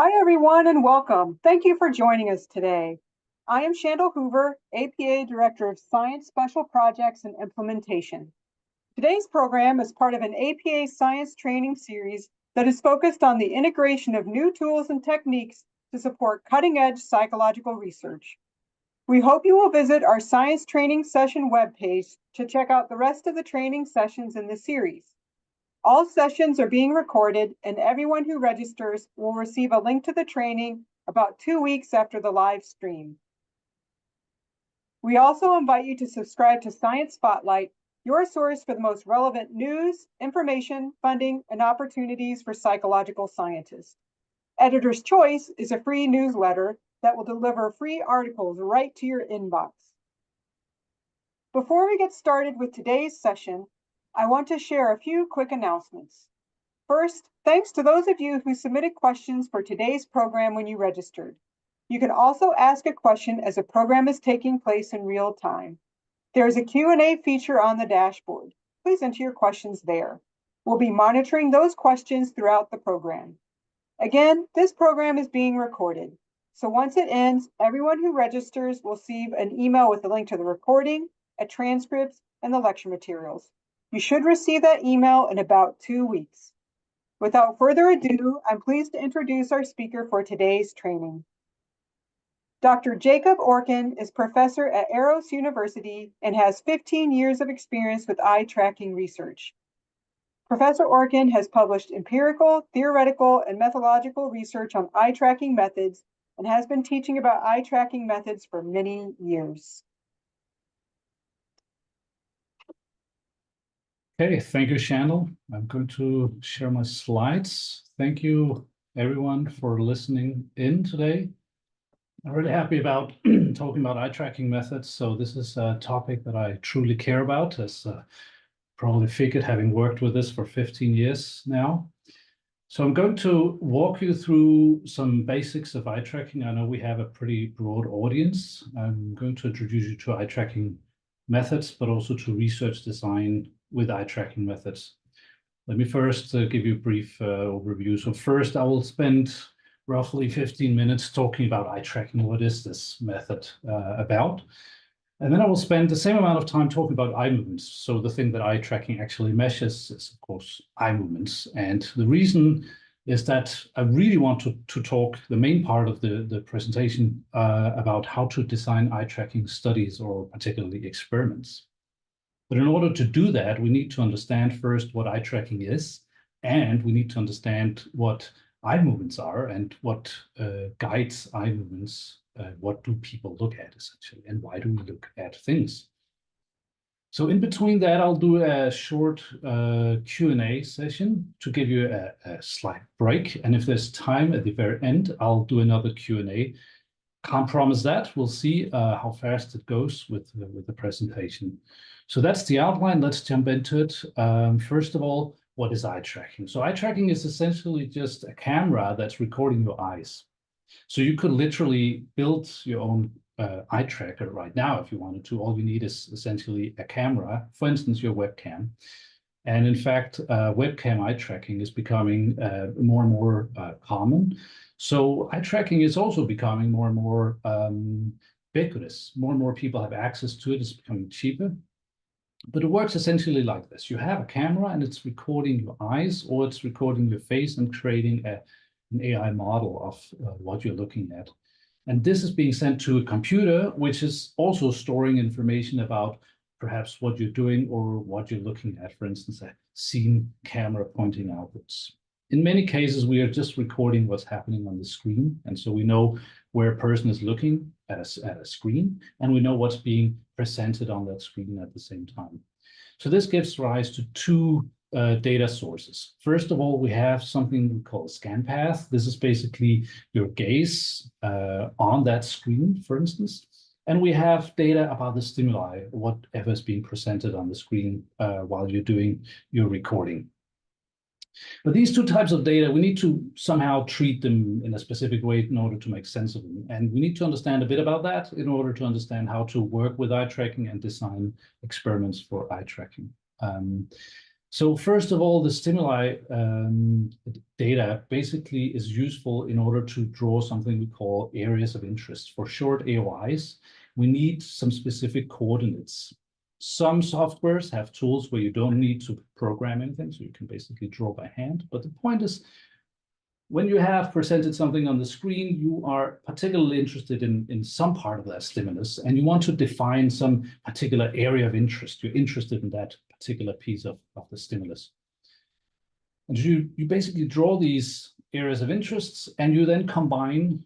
Hi, everyone, and welcome. Thank you for joining us today. I am Shandell Hoover, APA Director of Science Special Projects and Implementation. Today's program is part of an APA science training series that is focused on the integration of new tools and techniques to support cutting-edge psychological research. We hope you will visit our science training session webpage to check out the rest of the training sessions in the series. All sessions are being recorded, and everyone who registers will receive a link to the training about 2 weeks after the live stream. We also invite you to subscribe to Science Spotlight, your source for the most relevant news, information, funding, and opportunities for psychological scientists. Editor's Choice is a free newsletter that will deliver free articles right to your inbox. Before we get started with today's session, I want to share a few quick announcements. First, thanks to those of you who submitted questions for today's program when you registered. You can also ask a question as the program is taking place in real time. There is a Q&A feature on the dashboard. Please enter your questions there. We'll be monitoring those questions throughout the program. Again, this program is being recorded. So once it ends, everyone who registers will receive an email with a link to the recording, a transcript, and the lecture materials. You should receive that email in about 2 weeks. Without further ado, I'm pleased to introduce our speaker for today's training. Dr. Jacob Orkin is professor at Aarhus University and has 15 years of experience with eye tracking research. Professor Orkin has published empirical, theoretical, and methodological research on eye tracking methods and has been teaching about eye tracking methods for many years. Okay, thank you, Shandell. I'm going to share my slides. Thank you, everyone, for listening in today. I'm really happy about talking about eye tracking methods. So this is a topic that I truly care about, as probably figured, having worked with this for 15 years now. So I'm going to walk you through some basics of eye tracking. I know we have a pretty broad audience. I'm going to introduce you to eye tracking methods, but also to research design with eye tracking methods. Let me first give you a brief overview. So first, I will spend roughly 15 minutes talking about eye tracking. What is this method about? And then I will spend the same amount of time talking about eye movements. So the thing that eye tracking actually measures is, of course, eye movements. And the reason is that I really want to talk the main part of the presentation about how to design eye tracking studies, or particularly experiments. But in order to do that, we need to understand first what eye tracking is, and we need to understand what eye movements are and what guides eye movements. What do people look at, essentially, and why do we look at things? So in between that, I'll do a short Q&A session to give you a slight break. And if there's time at the very end, I'll do another Q&A. Can't promise that. We'll see how fast it goes with the presentation. So that's the outline. Let's jump into it. First of all, what is eye tracking? So eye tracking is essentially just a camera that's recording your eyes. So you could literally build your own eye tracker right now if you wanted to. All you need is essentially a camera, for instance, your webcam. And in fact, webcam eye tracking is becoming more and more common. So eye tracking is also becoming more and more ubiquitous. More and more people have access to it. It's becoming cheaper. But it works essentially like this. You have a camera and it's recording your eyes, or it's recording your face and creating an AI model of what you're looking at. And this is being sent to a computer, which is also storing information about perhaps what you're doing or what you're looking at. For instance, a scene camera pointing outwards. In many cases, we are just recording what's happening on the screen. And so we know where a person is looking at a screen, and we know what's being presented on that screen at the same time. So this gives rise to two data sources. First of all, we have something we call a scan path. This is basically your gaze on that screen, for instance. And we have data about the stimuli, whatever is being presented on the screen while you're doing your recording. But these two types of data, we need to somehow treat them in a specific way in order to make sense of them. And we need to understand a bit about that in order to understand how to work with eye tracking and design experiments for eye tracking. So first of all, the stimuli data basically is useful in order to draw something we call areas of interest. For short AOIs, we need some specific coordinates. Some softwares have tools where you don't need to program anything, so you can basically draw by hand. But the point is, when you have presented something on the screen, you are particularly interested in some part of that stimulus, and you want to define some particular area of interest. You're interested in that particular piece of the stimulus. And you basically draw these areas of interests, and you then combine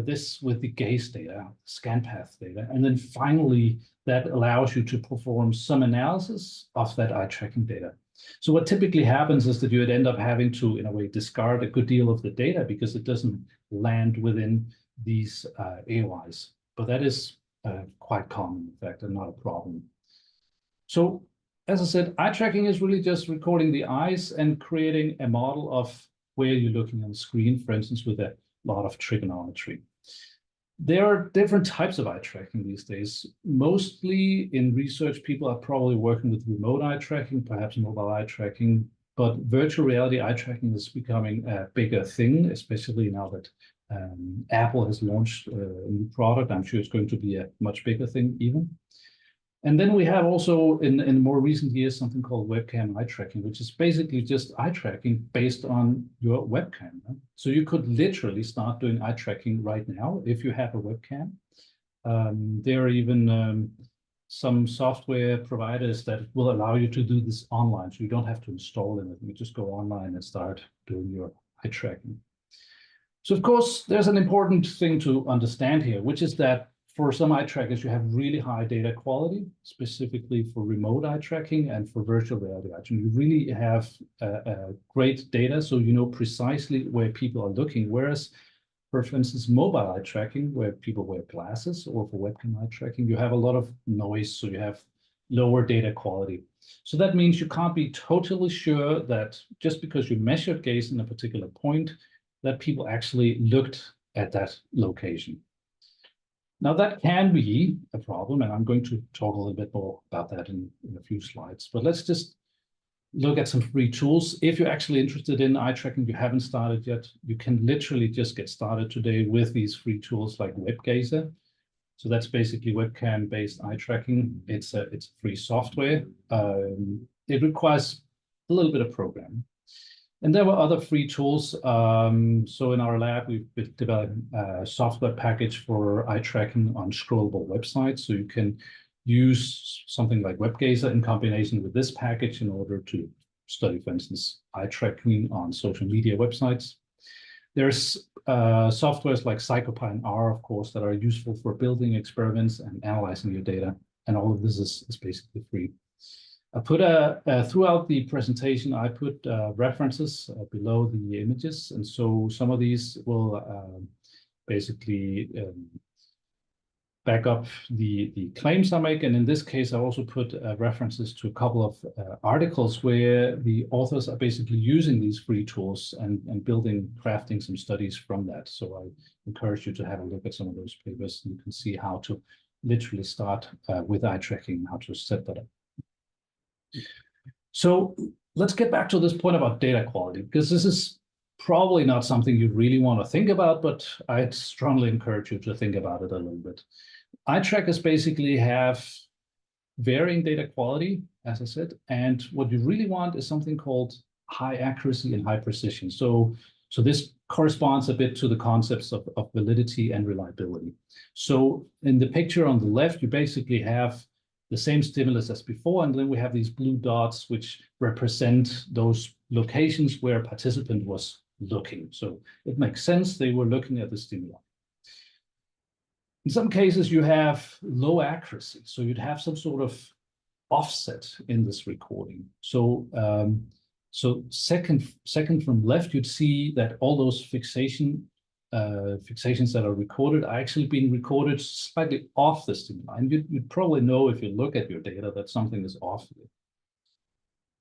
this with the gaze data, scan path data, and then finally that allows you to perform some analysis of that eye tracking data. So what typically happens is that you would end up having to, in a way, discard a good deal of the data because it doesn't land within these AOIs. But that is quite common, in fact, and not a problem. So as I said, eye tracking is really just recording the eyes and creating a model of where you're looking on the screen, for instance, with a lot of trigonometry. There are different types of eye tracking these days. Mostly in research, people are probably working with remote eye tracking, perhaps mobile eye tracking, but virtual reality eye tracking is becoming a bigger thing, especially now that Apple has launched a new product. I'm sure it's going to be a much bigger thing even. And then we have also in more recent years something called webcam eye tracking, which is basically just eye tracking based on your webcam. So you could literally start doing eye tracking right now if you have a webcam. There are even some software providers that will allow you to do this online, so you don't have to install anything. You just go online and start doing your eye tracking. So of course, there's an important thing to understand here, which is that for some eye trackers, you have really high data quality, specifically for remote eye tracking and for virtual reality eye tracking. You really have great data, so you know precisely where people are looking. Whereas, for instance, mobile eye tracking, where people wear glasses, or for webcam eye tracking, you have a lot of noise, so you have lower data quality. So that means you can't be totally sure that just because you measured gaze in a particular point, that people actually looked at that location. Now that can be a problem, and I'm going to talk a little bit more about that in a few slides, but let's just look at some free tools. If you're actually interested in eye tracking, you haven't started yet, you can literally just get started today with these free tools like WebGazer. So that's basically webcam-based eye tracking. It's a free software. It requires a little bit of programming. And there were other free tools. So in our lab, we've developed a software package for eye tracking on scrollable websites. So you can use something like WebGazer in combination with this package in order to study, for instance, eye tracking on social media websites. There's softwares like CyclePy and R, of course, that are useful for building experiments and analyzing your data. And all of this is basically free. I put throughout the presentation, I put references below the images. And so some of these will basically back up the claims I make. And in this case, I also put references to a couple of articles where the authors are basically using these free tools and crafting some studies from that. So I encourage you to have a look at some of those papers. And you can see how to literally start with eye tracking, how to set that up. So let's get back to this point about data quality, because this is probably not something you really want to think about, but I'd strongly encourage you to think about it a little bit. Eye trackers basically have varying data quality, as I said, and what you really want is something called high accuracy and high precision. So this corresponds a bit to the concepts of validity and reliability. So in the picture on the left, you basically have the same stimulus as before, and then we have these blue dots which represent those locations where a participant was looking. So it makes sense, they were looking at the stimuli. In some cases, you have low accuracy, so you'd have some sort of offset in this recording. So second from left, you'd see that all those fixations that are recorded are actually being recorded slightly off the stimuli. And you'd probably know if you look at your data that something is off here.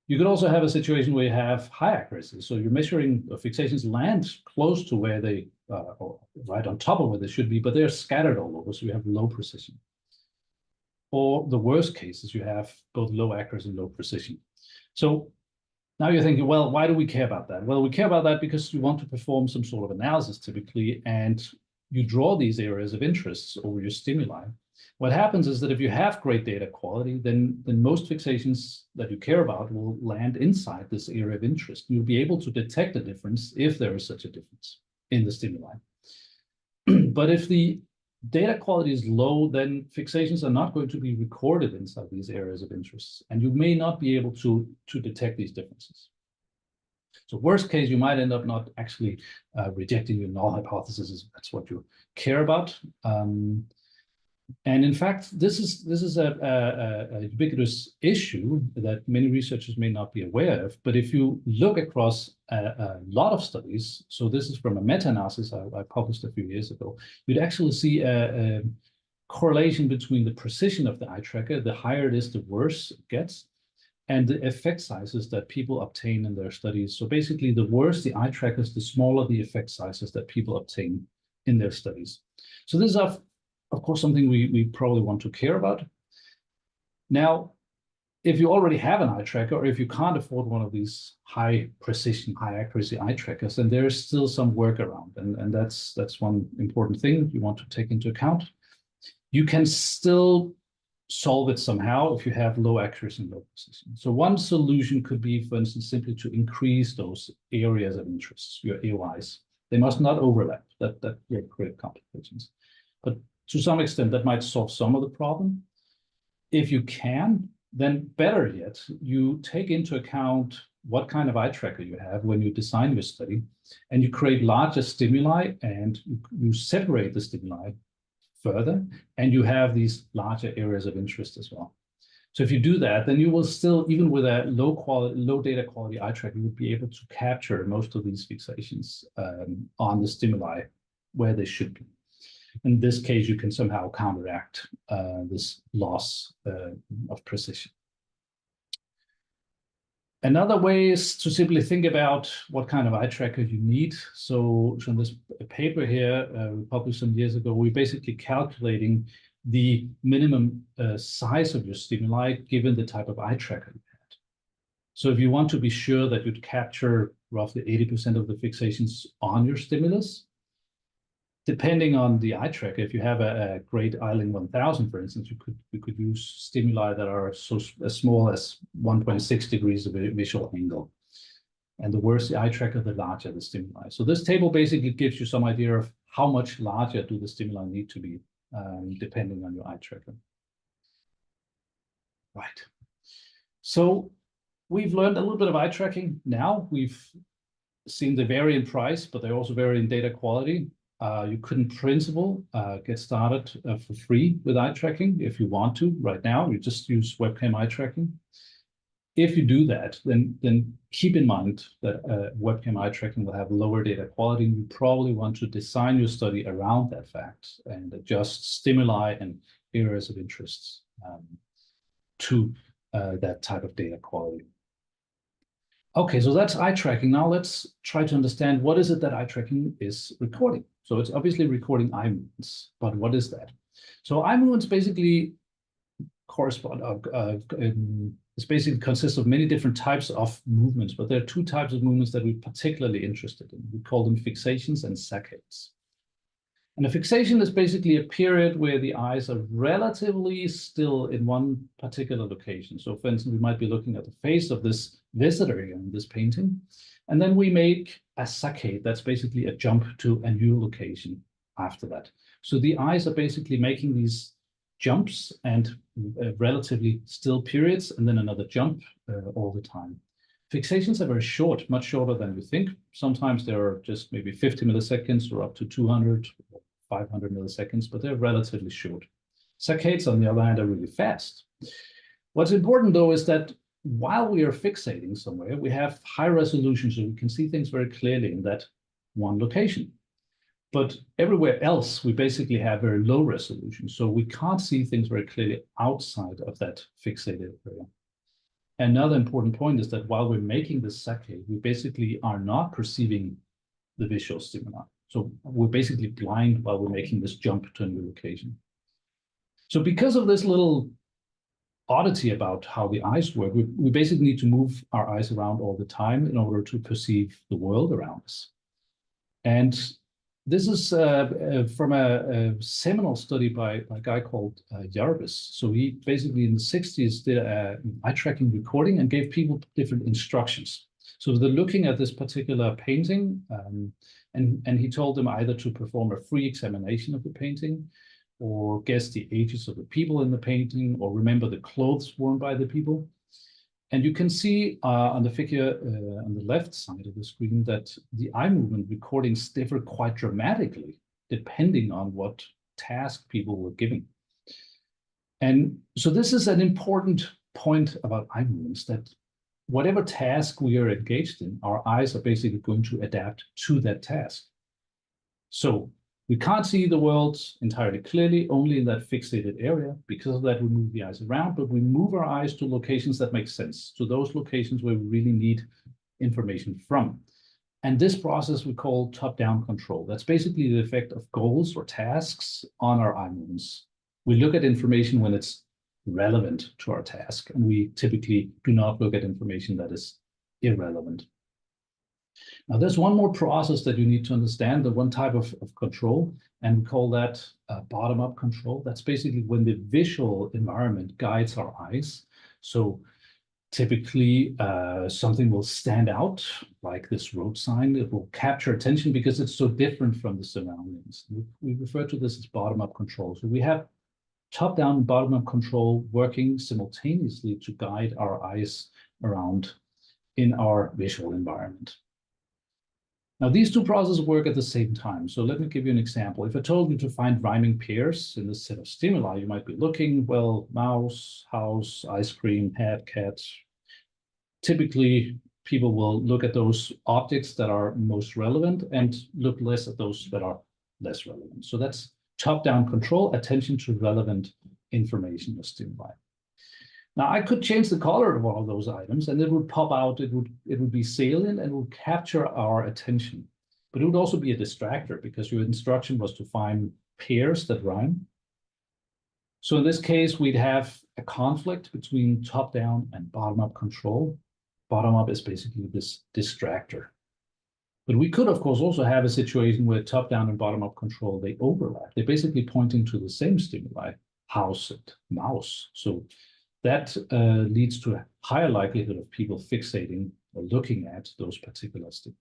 You could also have a situation where you have high accuracy. So you're measuring fixations land close to where they, or right on top of where they should be, but they're scattered all over, so you have low precision. Or the worst cases, you have both low accuracy and low precision. So Now you're thinking, well, why do we care about that? Well, we care about that because you want to perform some sort of analysis typically, and you draw these areas of interest over your stimuli. What happens is that if you have great data quality, then most fixations that you care about will land inside this area of interest. You'll be able to detect a difference if there is such a difference in the stimuli. But if the data quality is low, then fixations are not going to be recorded inside these areas of interest, and you may not be able to detect these differences. So worst case, you might end up not actually rejecting your null hypothesis if that's what you care about. And in fact, this is a ubiquitous issue that many researchers may not be aware of. But if you look across a lot of studies, so this is from a meta-analysis I published a few years ago, you'd actually see a correlation between the precision of the eye tracker. The higher it is, the worse it gets, and the effect sizes that people obtain in their studies. So basically, the worse the eye trackers, the smaller the effect sizes that people obtain in their studies. So this is of course, something we probably want to care about. Now, if you already have an eye tracker, or if you can't afford one of these high precision, high accuracy eye trackers, then there is still some workaround, and that's one important thing you want to take into account. You can still solve it somehow if you have low accuracy and low precision. So one solution could be, for instance, simply to increase those areas of interest, your AOIs. They must not overlap. That will create complications. But to some extent, that might solve some of the problem. If you can, then better yet, you take into account what kind of eye tracker you have when you design your study, and you create larger stimuli, and you separate the stimuli further, and you have these larger areas of interest as well. So if you do that, then you will still, even with a low data quality eye tracker, you would be able to capture most of these fixations on the stimuli where they should be. In this case, you can somehow counteract this loss of precision. Another way is to simply think about what kind of eye tracker you need. So in this paper here, we published some years ago, we're basically calculating the minimum size of your stimuli given the type of eye tracker you had. So if you want to be sure that you'd capture roughly 80% of the fixations on your stimulus, depending on the eye tracker, if you have a great Eiling 1000, for instance, you could use stimuli that are as small as 1.6 degrees of visual angle. And the worse the eye tracker, the larger the stimuli. So this table basically gives you some idea of how much larger do the stimuli need to be, depending on your eye tracker. Right. So we've learned a little bit of eye tracking. Now we've seen they vary in price, but they also vary in data quality. You could, in principle, get started for free with eye tracking if you want to. Right now, you just use webcam eye tracking. If you do that, then keep in mind that webcam eye tracking will have lower data quality. You probably want to design your study around that fact and adjust stimuli and areas of interest to that type of data quality. Okay, so that's eye tracking. Now let's try to understand what is it that eye tracking is recording. So it's obviously recording eye movements, but what is that? So eye movements basically correspond, it basically consists of many different types of movements, but there are two types of movements that we're particularly interested in. We call them fixations and saccades. And a fixation is basically a period where the eyes are relatively still in one particular location. So for instance, we might be looking at the face of this visitor in this painting, and then we make a saccade. That's basically a jump to a new location after that. So the eyes are basically making these jumps and relatively still periods, and then another jump all the time. Fixations are very short, much shorter than you think. Sometimes they're just maybe 50 milliseconds or up to 200 or 500 milliseconds, but they're relatively short. Saccades, on the other hand, are really fast. What's important, though, is that while we are fixating somewhere, we have high resolution, so we can see things very clearly in that one location. But everywhere else, we basically have very low resolution, so we can't see things very clearly outside of that fixated area. Another important point is that while we're making this saccade, we basically are not perceiving the visual stimuli. So we're basically blind while we're making this jump to a new location. So because of this little oddity about how the eyes work. We basically need to move our eyes around all the time in order to perceive the world around us. And this is from a seminal study by a guy called Jarvis. So he basically in the 60s did an eye tracking recording and gave people different instructions. So they're looking at this particular painting, and he told them either to perform a free examination of the painting, or guess the ages of the people in the painting, or remember the clothes worn by the people. And you can see on the figure on the left side of the screen that the eye movement recordings differ quite dramatically depending on what task people were given. And so this is an important point about eye movements, that whatever task we are engaged in, our eyes are basically going to adapt to that task. So we can't see the world entirely clearly, only in that fixated area. Because of that, we move the eyes around, but we move our eyes to locations that make sense, to those locations where we really need information from. And this process we call top-down control. That's basically the effect of goals or tasks on our eye movements. We look at information when it's relevant to our task, and we typically do not look at information that is irrelevant. Now, there's one more process that you need to understand, the one type of control, and we call that bottom-up control. That's basically when the visual environment guides our eyes. So typically, something will stand out, like this road sign. It will capture attention because it's so different from the surroundings. We refer to this as bottom-up control. So we have top-down and bottom-up control working simultaneously to guide our eyes around in our visual environment. Now, these two processes work at the same time. So let me give you an example. If I told you to find rhyming pairs in this set of stimuli, you might be looking, well, mouse, house, ice cream, hat, cat. Typically, people will look at those objects that are most relevant and look less at those that are less relevant. So that's top-down control, attention to relevant information or stimuli. Now, I could change the color of one of those items and it would pop out, it would be salient and would capture our attention. But it would also be a distractor because your instruction was to find pairs that rhyme. So in this case, we'd have a conflict between top-down and bottom-up control. Bottom-up is basically this distractor. But we could, of course, also have a situation where top-down and bottom-up control, they overlap. They're basically pointing to the same stimuli, house and mouse. So that leads to a higher likelihood of people fixating or looking at those particular stimuli.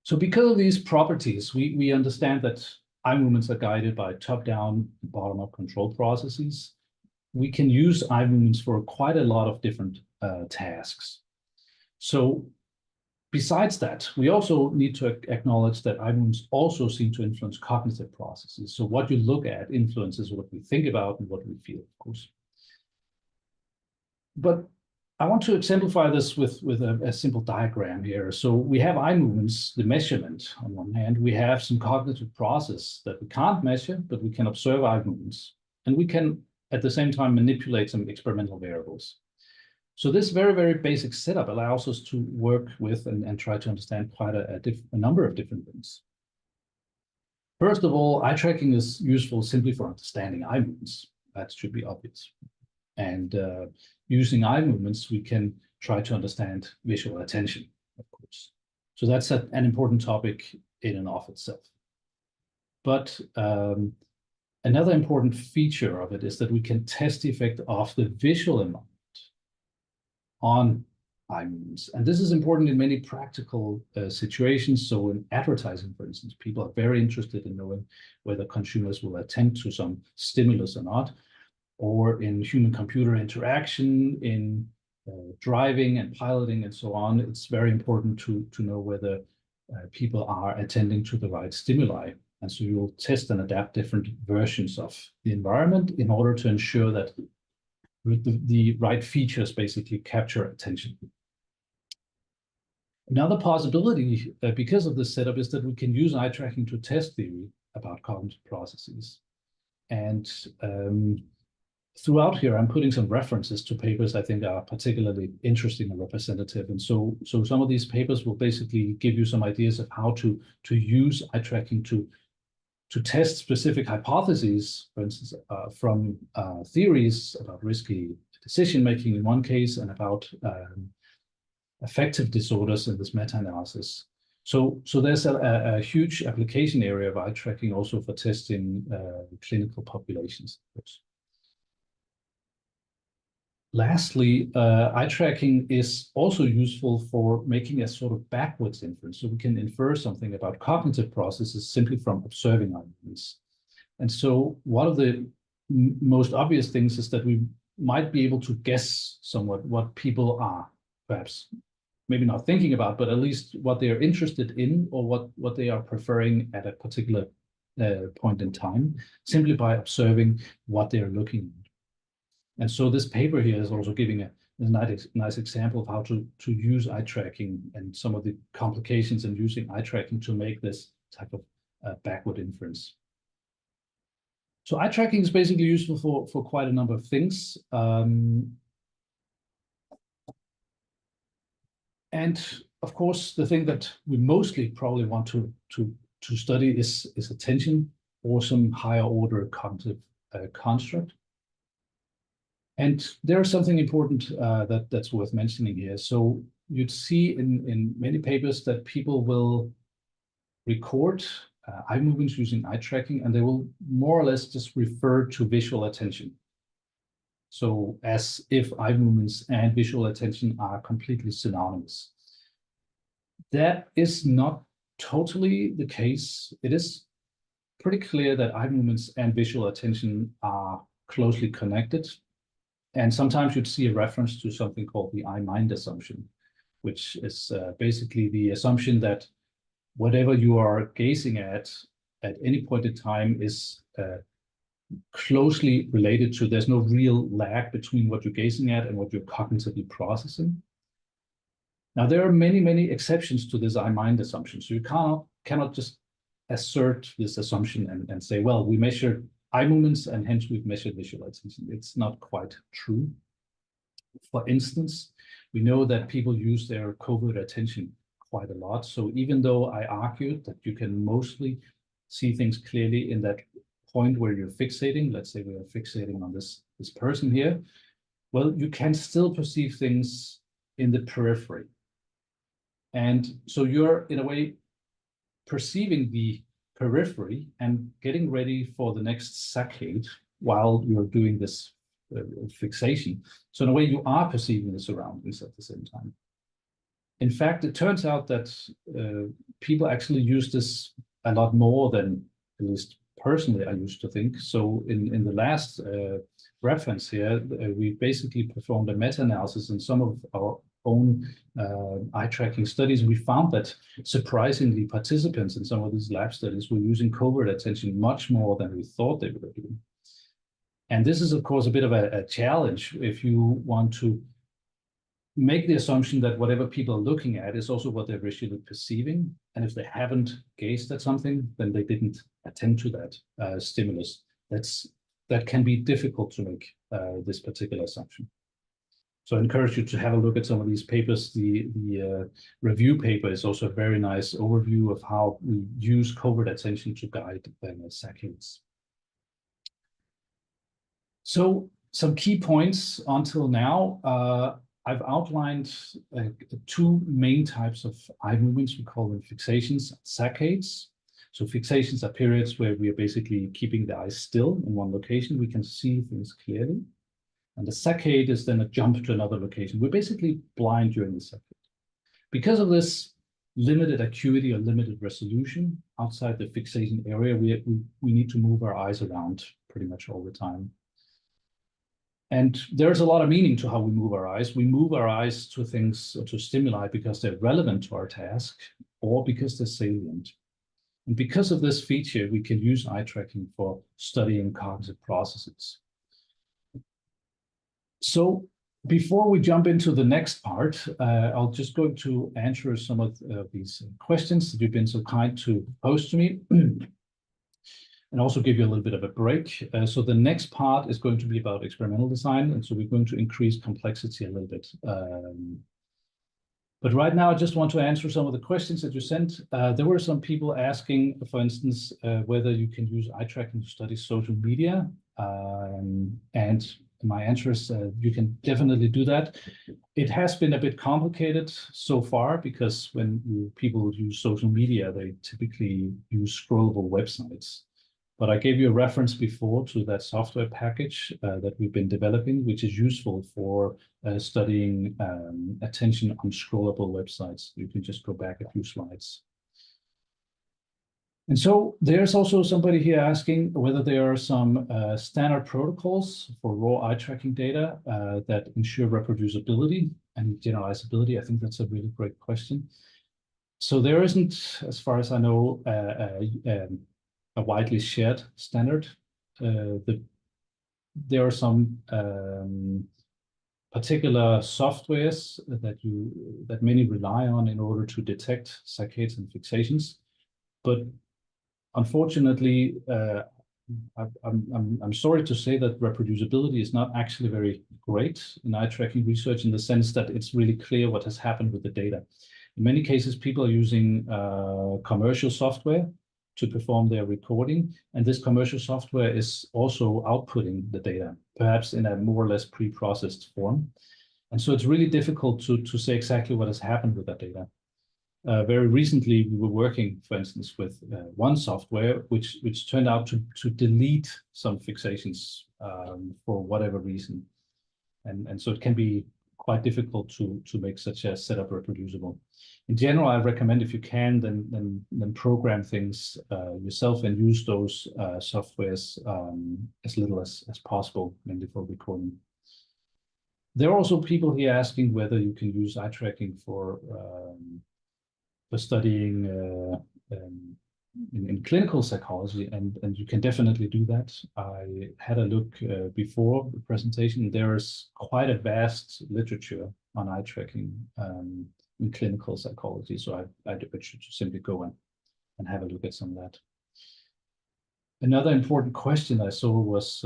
So because of these properties, we understand that eye movements are guided by top-down and bottom-up control processes. We can use eye movements for quite a lot of different tasks. So besides that, we also need to acknowledge that eye movements also seem to influence cognitive processes. So what you look at influences what we think about and what we feel, of course. But I want to exemplify this with a simple diagram here. So we have eye movements, the measurement on one hand. We have some cognitive process that we can't measure, but we can observe eye movements. And we can, at the same time, manipulate some experimental variables. So this very, very basic setup allows us to work with and try to understand quite a number of different things. First of all, eye tracking is useful simply for understanding eye movements. That should be obvious. And using eye movements, we can try to understand visual attention, of course. So that's an important topic in and of itself. But another important feature of it is that we can test the effect of the visual environment on eye movements. And this is important in many practical situations. So in advertising, for instance, people are very interested in knowing whether consumers will attend to some stimulus or not, or in human-computer interaction, in driving and piloting and so on. It's very important to know whether people are attending to the right stimuli. And so you'll test and adapt different versions of the environment in order to ensure that the right features basically capture attention. Another possibility, because of this setup, is that we can use eye tracking to test theory about cognitive processes. And throughout here, I'm putting some references to papers I think are particularly interesting and representative. And so some of these papers will basically give you some ideas of how to use eye tracking to to test specific hypotheses, for instance, from theories about risky decision-making in one case and about affective disorders in this meta-analysis. So there's a huge application area of eye tracking also for testing clinical populations. Lastly, eye tracking is also useful for making a sort of backwards inference. So we can infer something about cognitive processes simply from observing eye movements. And so one of the most obvious things is that we might be able to guess somewhat what people are perhaps maybe not thinking about, but at least what they are interested in or what they are preferring at a particular point in time, simply by observing what they are looking at. And so this paper here is also giving a nice example of how to use eye tracking and some of the complications in using eye tracking to make this type of backward inference. So eye tracking is basically useful for quite a number of things. And of course, the thing that we mostly probably want to study is attention or some higher order cognitive construct. And there's something important that's worth mentioning here. So you'd see in many papers that people will record eye movements using eye tracking, and they will more or less just refer to visual attention. So as if eye movements and visual attention are completely synonymous. That is not totally the case. It is pretty clear that eye movements and visual attention are closely connected. And sometimes you'd see a reference to something called the eye-mind assumption, which is basically the assumption that whatever you are gazing at any point in time is closely related to, there's no real lag between what you're gazing at and what you're cognitively processing. Now, there are many, many exceptions to this eye-mind assumption. So you cannot just assert this assumption and say, well, we measured eye movements and hence we've measured visual attention. It's not quite true. For instance, we know that people use their covert attention quite a lot. So even though I argued that you can mostly see things clearly in that point where you're fixating, let's say we are fixating on this person here, well, you can still perceive things in the periphery. And so you're, in a way, perceiving the periphery and getting ready for the next saccade while you're doing this fixation. So in a way, you are perceiving the surroundings at the same time. In fact, it turns out that people actually use this a lot more than, at least personally, I used to think. So in the last reference here, we basically performed a meta-analysis in some of our own eye tracking studies. We found that surprisingly participants in some of these lab studies were using covert attention much more than we thought they were doing. And this is, of course, a bit of a challenge if you want to make the assumption that whatever people are looking at is also what they're visually perceiving. And if they haven't gazed at something, then they didn't attend to that stimulus. That can be difficult to make this particular assumption. So I encourage you to have a look at some of these papers. The review paper is also a very nice overview of how we use covert attention to guide saccades. So some key points until now. I've outlined two main types of eye movements. We call them fixations and saccades. So fixations are periods where we are basically keeping the eye still in one location. We can see things clearly. And the saccade is then a jump to another location. We're basically blind during the saccade. Because of this limited acuity or limited resolution outside the fixation area, we need to move our eyes around pretty much all the time. And there's a lot of meaning to how we move our eyes. We move our eyes to things, or to stimuli, because they're relevant to our task or because they're salient. And because of this feature, we can use eye tracking for studying cognitive processes. So before we jump into the next part, I'll just go to answer some of these questions that you've been so kind to pose to me. And also give you a little bit of a break. So the next part is going to be about experimental design. And so we're going to increase complexity a little bit But right now, I just want to answer some of the questions that you sent. There were some people asking, for instance, whether you can use eye tracking to study social media. And my answer is you can definitely do that. It has been a bit complicated so far because when people use social media, they typically use scrollable websites. But I gave you a reference before to that software package that we've been developing, which is useful for studying attention on scrollable websites. You can just go back a few slides. And so there's also somebody here asking whether there are some standard protocols for raw eye tracking data that ensure reproducibility and generalizability. I think that's a really great question. So there isn't, as far as I know, a widely shared standard. There are some particular softwares that many rely on in order to detect saccades and fixations, but unfortunately, I'm sorry to say that reproducibility is not actually very great in eye tracking research in the sense that it's really clear what has happened with the data. In many cases, people are using commercial software to perform their recording, and this commercial software is also outputting the data, perhaps in a more or less pre-processed form. And so it's really difficult to say exactly what has happened with that data. Very recently, we were working, for instance, with one software which turned out to delete some fixations for whatever reason. And so it can be quite difficult to make such a setup reproducible. In general, I recommend if you can, then program things yourself and use those softwares as little as possible, mainly for recording. There are also people here asking whether you can use eye tracking for studying in clinical psychology, and you can definitely do that. I had a look before the presentation. There is quite a vast literature on eye tracking in clinical psychology, so I urge you to simply go and have a look at some of that. Another important question I saw was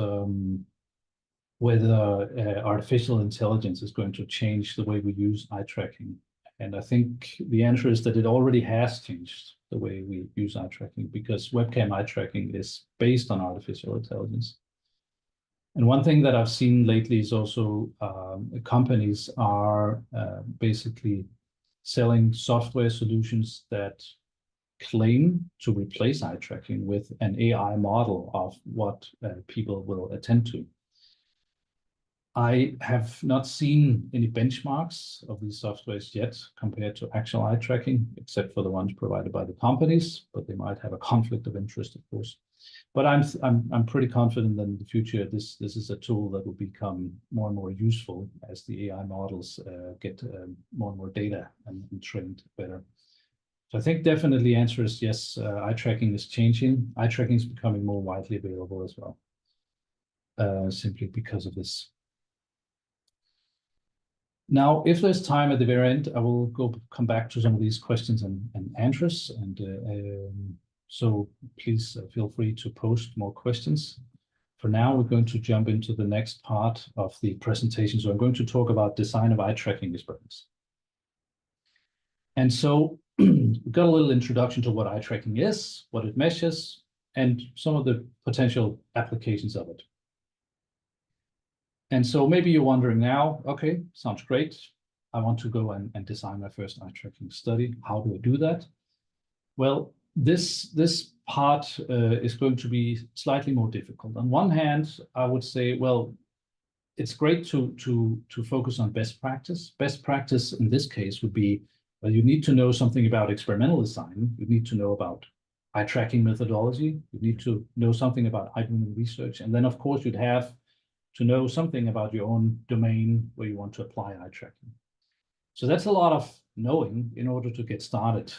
whether artificial intelligence is going to change the way we use eye tracking. And I think the answer is that it already has changed the way we use eye tracking, because webcam eye tracking is based on artificial intelligence. And one thing that I've seen lately is also companies are basically selling software solutions that claim to replace eye tracking with an AI model of what people will attend to. I have not seen any benchmarks of these softwares yet compared to actual eye tracking, except for the ones provided by the companies, but they might have a conflict of interest, of course. But I'm pretty confident that in the future this is a tool that will become more and more useful as the AI models get more and more data and trained better. So I think definitely the answer is yes. Eye tracking is changing. Eye tracking is becoming more widely available as well, simply because of this. Now, if there's time at the very end, I will come back to some of these questions and answers. And so please feel free to post more questions. For now, we're going to jump into the next part of the presentation. So I'm going to talk about design of eye tracking experiments. And so we got a little introduction to what eye tracking is, what it measures, and some of the potential applications of it. And so maybe you're wondering now, okay, sounds great. I want to go and design my first eye tracking study. How do I do that? Well, this part is going to be slightly more difficult. On one hand, I would say, well, it's great to focus on best practice. Best practice in this case would be, well, you need to know something about experimental design. You need to know about eye tracking methodology. You need to know something about eye movement research. And then, of course, you'd have to know something about your own domain where you want to apply eye tracking. So that's a lot of knowing in order to get started.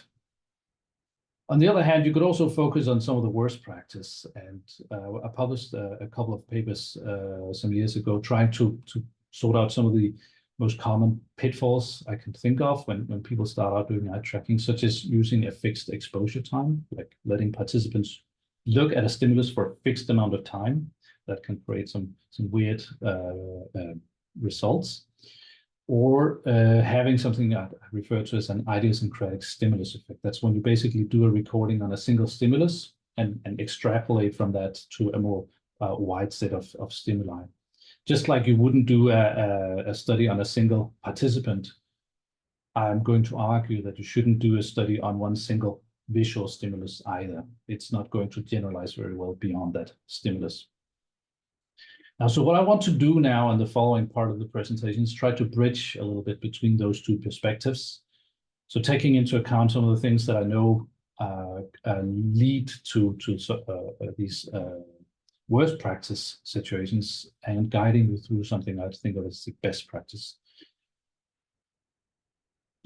On the other hand, you could also focus on some of the worst practice. And I published a couple of papers some years ago trying to sort out some of the most common pitfalls I can think of when people start out doing eye tracking, such as using a fixed exposure time, like letting participants look at a stimulus for a fixed amount of time. That can create some weird results. or having something I refer to as an idiosyncratic stimulus effect. That's when you basically do a recording on a single stimulus and extrapolate from that to a more wide set of stimuli. Just like you wouldn't do a study on a single participant, I'm going to argue that you shouldn't do a study on one single visual stimulus either. It's not going to generalize very well beyond that stimulus. Now, so what I want to do now in the following part of the presentation is try to bridge a little bit between those two perspectives. So taking into account some of the things that I know lead to these worst practice situations and guiding you through something I think of as the best practice.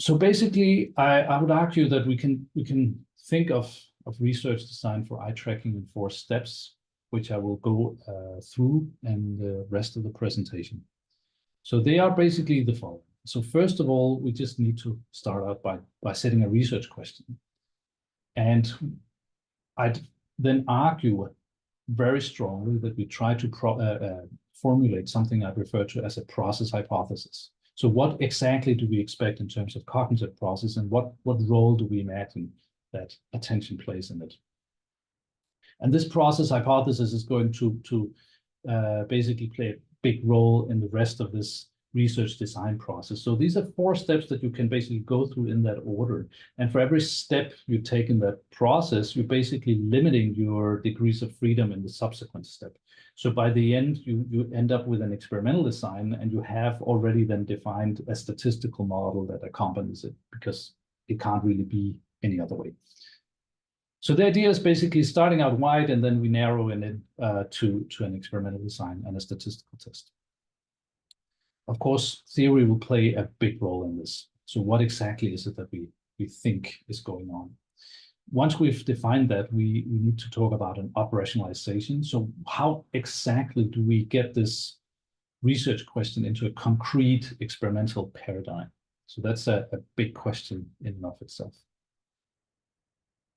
So basically, I would argue that we can think of research design for eye tracking in 4 steps, which I will go through in the rest of the presentation. So they are basically the following. So first of all, we just need to start out by setting a research question. And I'd then argue very strongly that we try to formulate something I refer to as a process hypothesis. So what exactly do we expect in terms of cognitive process, and what role do we imagine that attention plays in it? And this process hypothesis is going to basically play a big role in the rest of this research design process. So these are 4 steps that you can basically go through in that order. And for every step you take in that process, you're basically limiting your degrees of freedom in the subsequent step. So by the end, you end up with an experimental design, and you have already then defined a statistical model that accompanies it, because it can't really be any other way. So the idea is basically starting out wide, and then we narrow in it to an experimental design and a statistical test. Of course, theory will play a big role in this. So what exactly is it that we think is going on? Once we've defined that, we need to talk about an operationalization. So how exactly do we get this research question into a concrete experimental paradigm? So that's a big question in and of itself.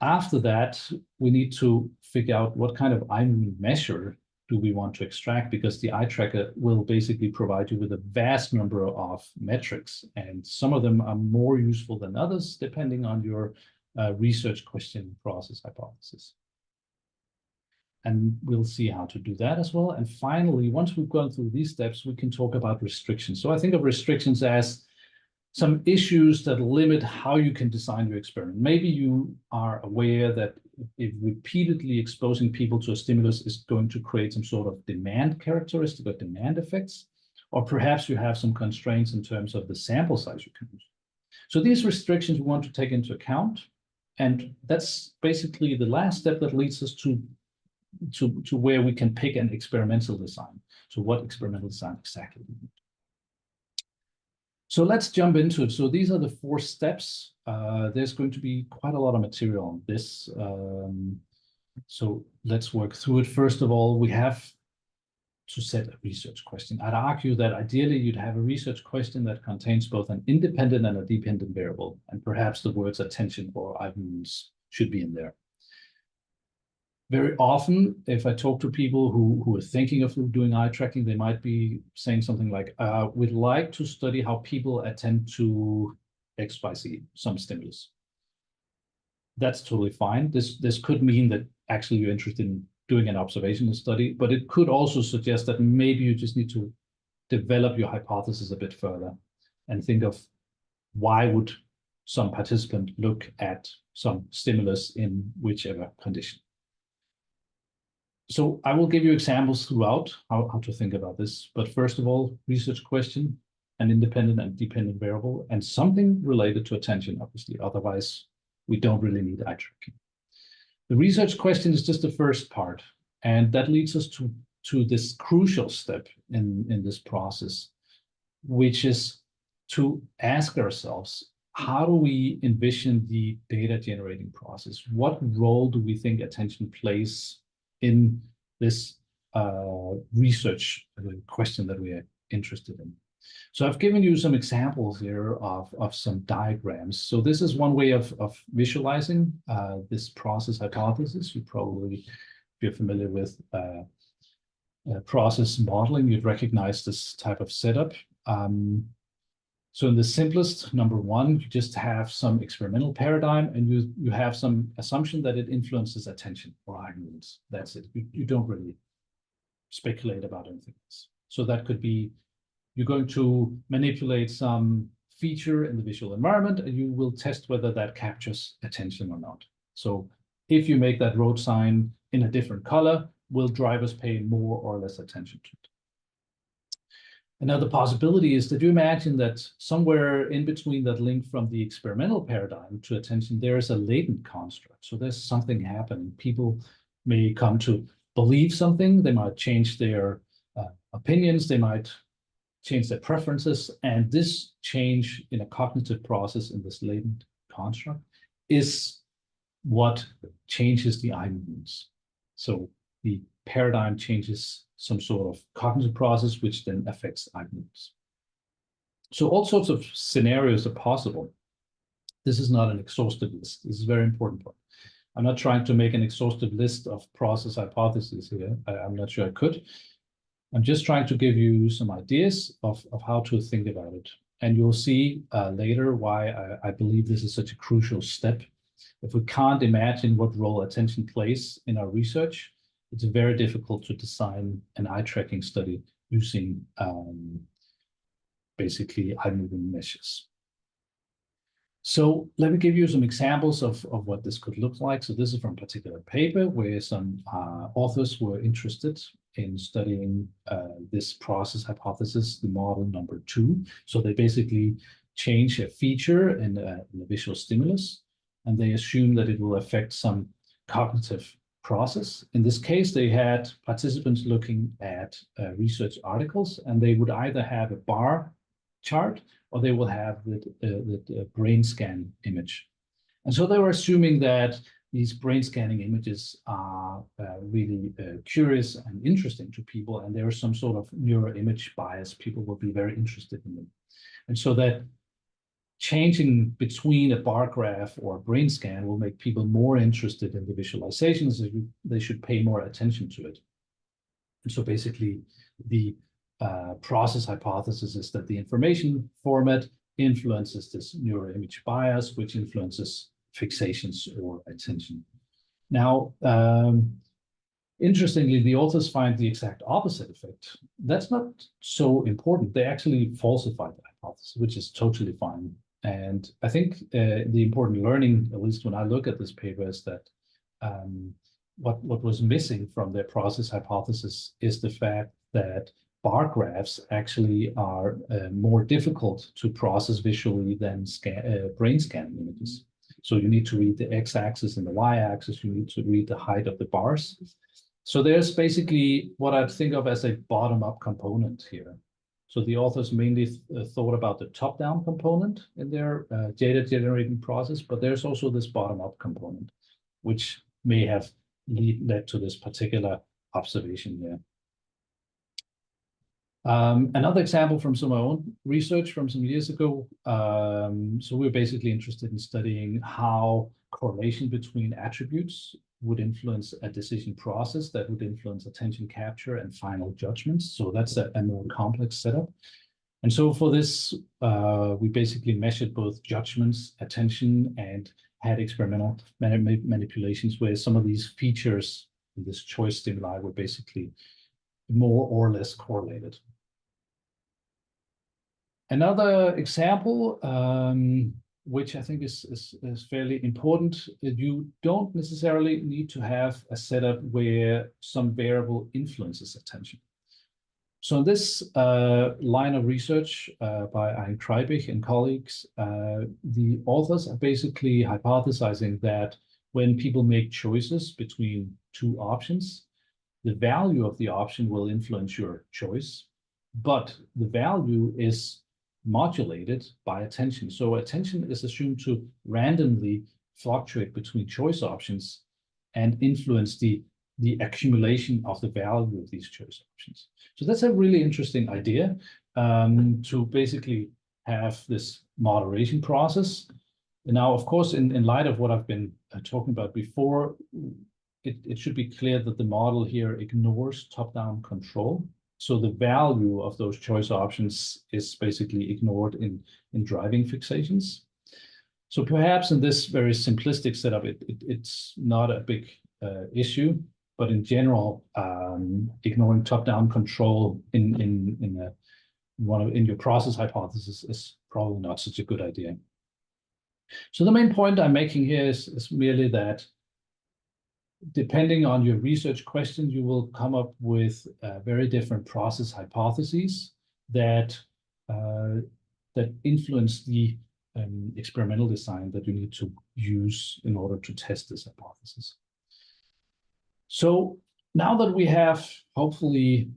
After that, we need to figure out what kind of eye movement measure do we want to extract, because the eye tracker will basically provide you with a vast number of metrics, and some of them are more useful than others, depending on your research question process hypothesis. And we'll see how to do that as well. And finally, once we've gone through these steps, we can talk about restrictions. So I think of restrictions as some issues that limit how you can design your experiment. Maybe you are aware that if repeatedly exposing people to a stimulus is going to create some sort of demand characteristic or demand effects, or perhaps you have some constraints in terms of the sample size you can use. So these restrictions we want to take into account, and that's basically the last step that leads us to where we can pick an experimental design. So what experimental design exactly do we need? So let's jump into it. So these are the 4 steps. There's going to be quite a lot of material on this. So let's work through it. First of all, we have to set a research question. I'd argue that ideally you'd have a research question that contains both an independent and a dependent variable, and perhaps the words attention or eye movements should be in there. Very often, if I talk to people who are thinking of doing eye tracking, they might be saying something like, we'd like to study how people attend to X, Y, Z, some stimulus. That's totally fine. This could mean that actually you're interested in doing an observational study, but it could also suggest that maybe you just need to develop your hypothesis a bit further and think of why would some participant look at some stimulus in whichever condition. So I will give you examples throughout how to think about this. But first of all, research question, an independent and dependent variable, and something related to attention, obviously. Otherwise, we don't really need eye tracking. The research question is just the first part. And that leads us to this crucial step in this process, which is to ask ourselves, how do we envision the data generating process? What role do we think attention plays in this research question that we are interested in? So I've given you some examples here of some diagrams. So this is one way of visualizing this process hypothesis. You probably, if you're familiar with process modeling, you'd recognize this type of setup. So in the simplest, number one, you just have some experimental paradigm and you have some assumption that it influences attention or eye movements. That's it. You don't really speculate about anything else. So that could be you're going to manipulate some feature in the visual environment and you will test whether that captures attention or not. So if you make that road sign in a different color, will drivers pay more or less attention to it? Another possibility is that you imagine that somewhere in between that link from the experimental paradigm to attention, there is a latent construct. So there's something happening. People may come to believe something. They might change their opinions. They might change their preferences. And this change in a cognitive process in this latent construct is what changes the eye movements. So the paradigm changes some sort of cognitive process, which then affects eye movements. So all sorts of scenarios are possible. This is not an exhaustive list. This is a very important point. I'm not trying to make an exhaustive list of process hypotheses here. I'm not sure I could. I'm just trying to give you some ideas of how to think about it. And you'll see later why I believe this is such a crucial step. If we can't imagine what role attention plays in our research, it's very difficult to design an eye tracking study using basically eye movement measures. So let me give you some examples of what this could look like. So this is from a particular paper where some authors were interested in studying this process hypothesis, the model number 2. So they basically change a feature in a visual stimulus, and they assume that it will affect some cognitive process. In this case, they had participants looking at research articles, and they would either have a bar chart or they will have the brain scan image. And so they were assuming that these brain scanning images are really curious and interesting to people, and there is some sort of neuroimage bias. People will be very interested in them. And so that changing between a bar graph or a brain scan will make people more interested in the visualizations. They should pay more attention to it. And so basically the process hypothesis is that the information format influences this neuroimage bias, which influences fixations or attention. Now, interestingly, the authors find the exact opposite effect. That's not so important. They actually falsified the hypothesis, which is totally fine. And I think the important learning, at least when I look at this paper, is that what was missing from their process hypothesis is the fact that bar graphs actually are more difficult to process visually than brain scanning images. So you need to read the x-axis and the y-axis. You need to read the height of the bars. So there's basically what I think of as a bottom-up component here. So the authors mainly thought about the top-down component in their data generating process, but there's also this bottom-up component, which may have led to this particular observation here. Another example from some of my own research from some years ago. So we're basically interested in studying how correlation between attributes would influence a decision process that would influence attention capture and final judgments. So that's a more complex setup. And so for this, we basically measured both judgments, attention, and had experimental manipulations where some of these features in this choice stimuli were basically more or less correlated. Another example, which I think is fairly important, you don't necessarily need to have a setup where some variable influences attention. So in this line of research by Ein Kreibich and colleagues, the authors are basically hypothesizing that when people make choices between two options, the value of the option will influence your choice, but the value is modulated by attention. So attention is assumed to randomly fluctuate between choice options and influence the accumulation of the value of these choice options. So that's a really interesting idea, to basically have this moderation process. And now, of course, in light of what I've been talking about before, it should be clear that the model here ignores top-down control. So the value of those choice options is basically ignored in driving fixations. So perhaps in this very simplistic setup, it's not a big issue, but in general, ignoring top-down control in your process hypothesis is probably not such a good idea. So the main point I'm making here is merely that depending on your research question, you will come up with very different process hypotheses that influence the experimental design that you need to use in order to test this hypothesis. So now that we have hopefully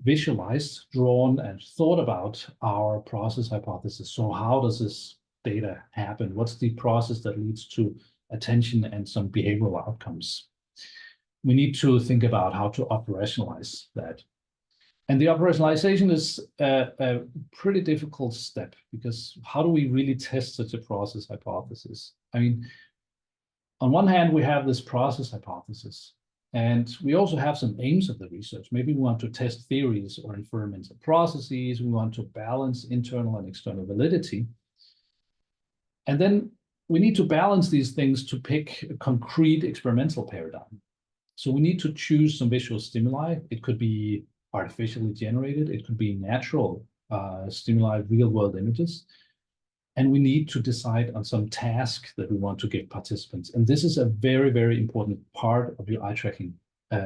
visualized, drawn, and thought about our process hypothesis, so how does this data happen? What's the process that leads to attention and some behavioral outcomes? We need to think about how to operationalize that. And the operationalization is a pretty difficult step, because how do we really test such a process hypothesis? I mean, on one hand, we have this process hypothesis, and we also have some aims of the research. Maybe we want to test theories or inferments of processes. We want to balance internal and external validity. And then we need to balance these things to pick a concrete experimental paradigm. So we need to choose some visual stimuli. It could be artificially generated. It could be natural stimuli, real-world images. And we need to decide on some task that we want to give participants. And this is a very, very important part of your eye tracking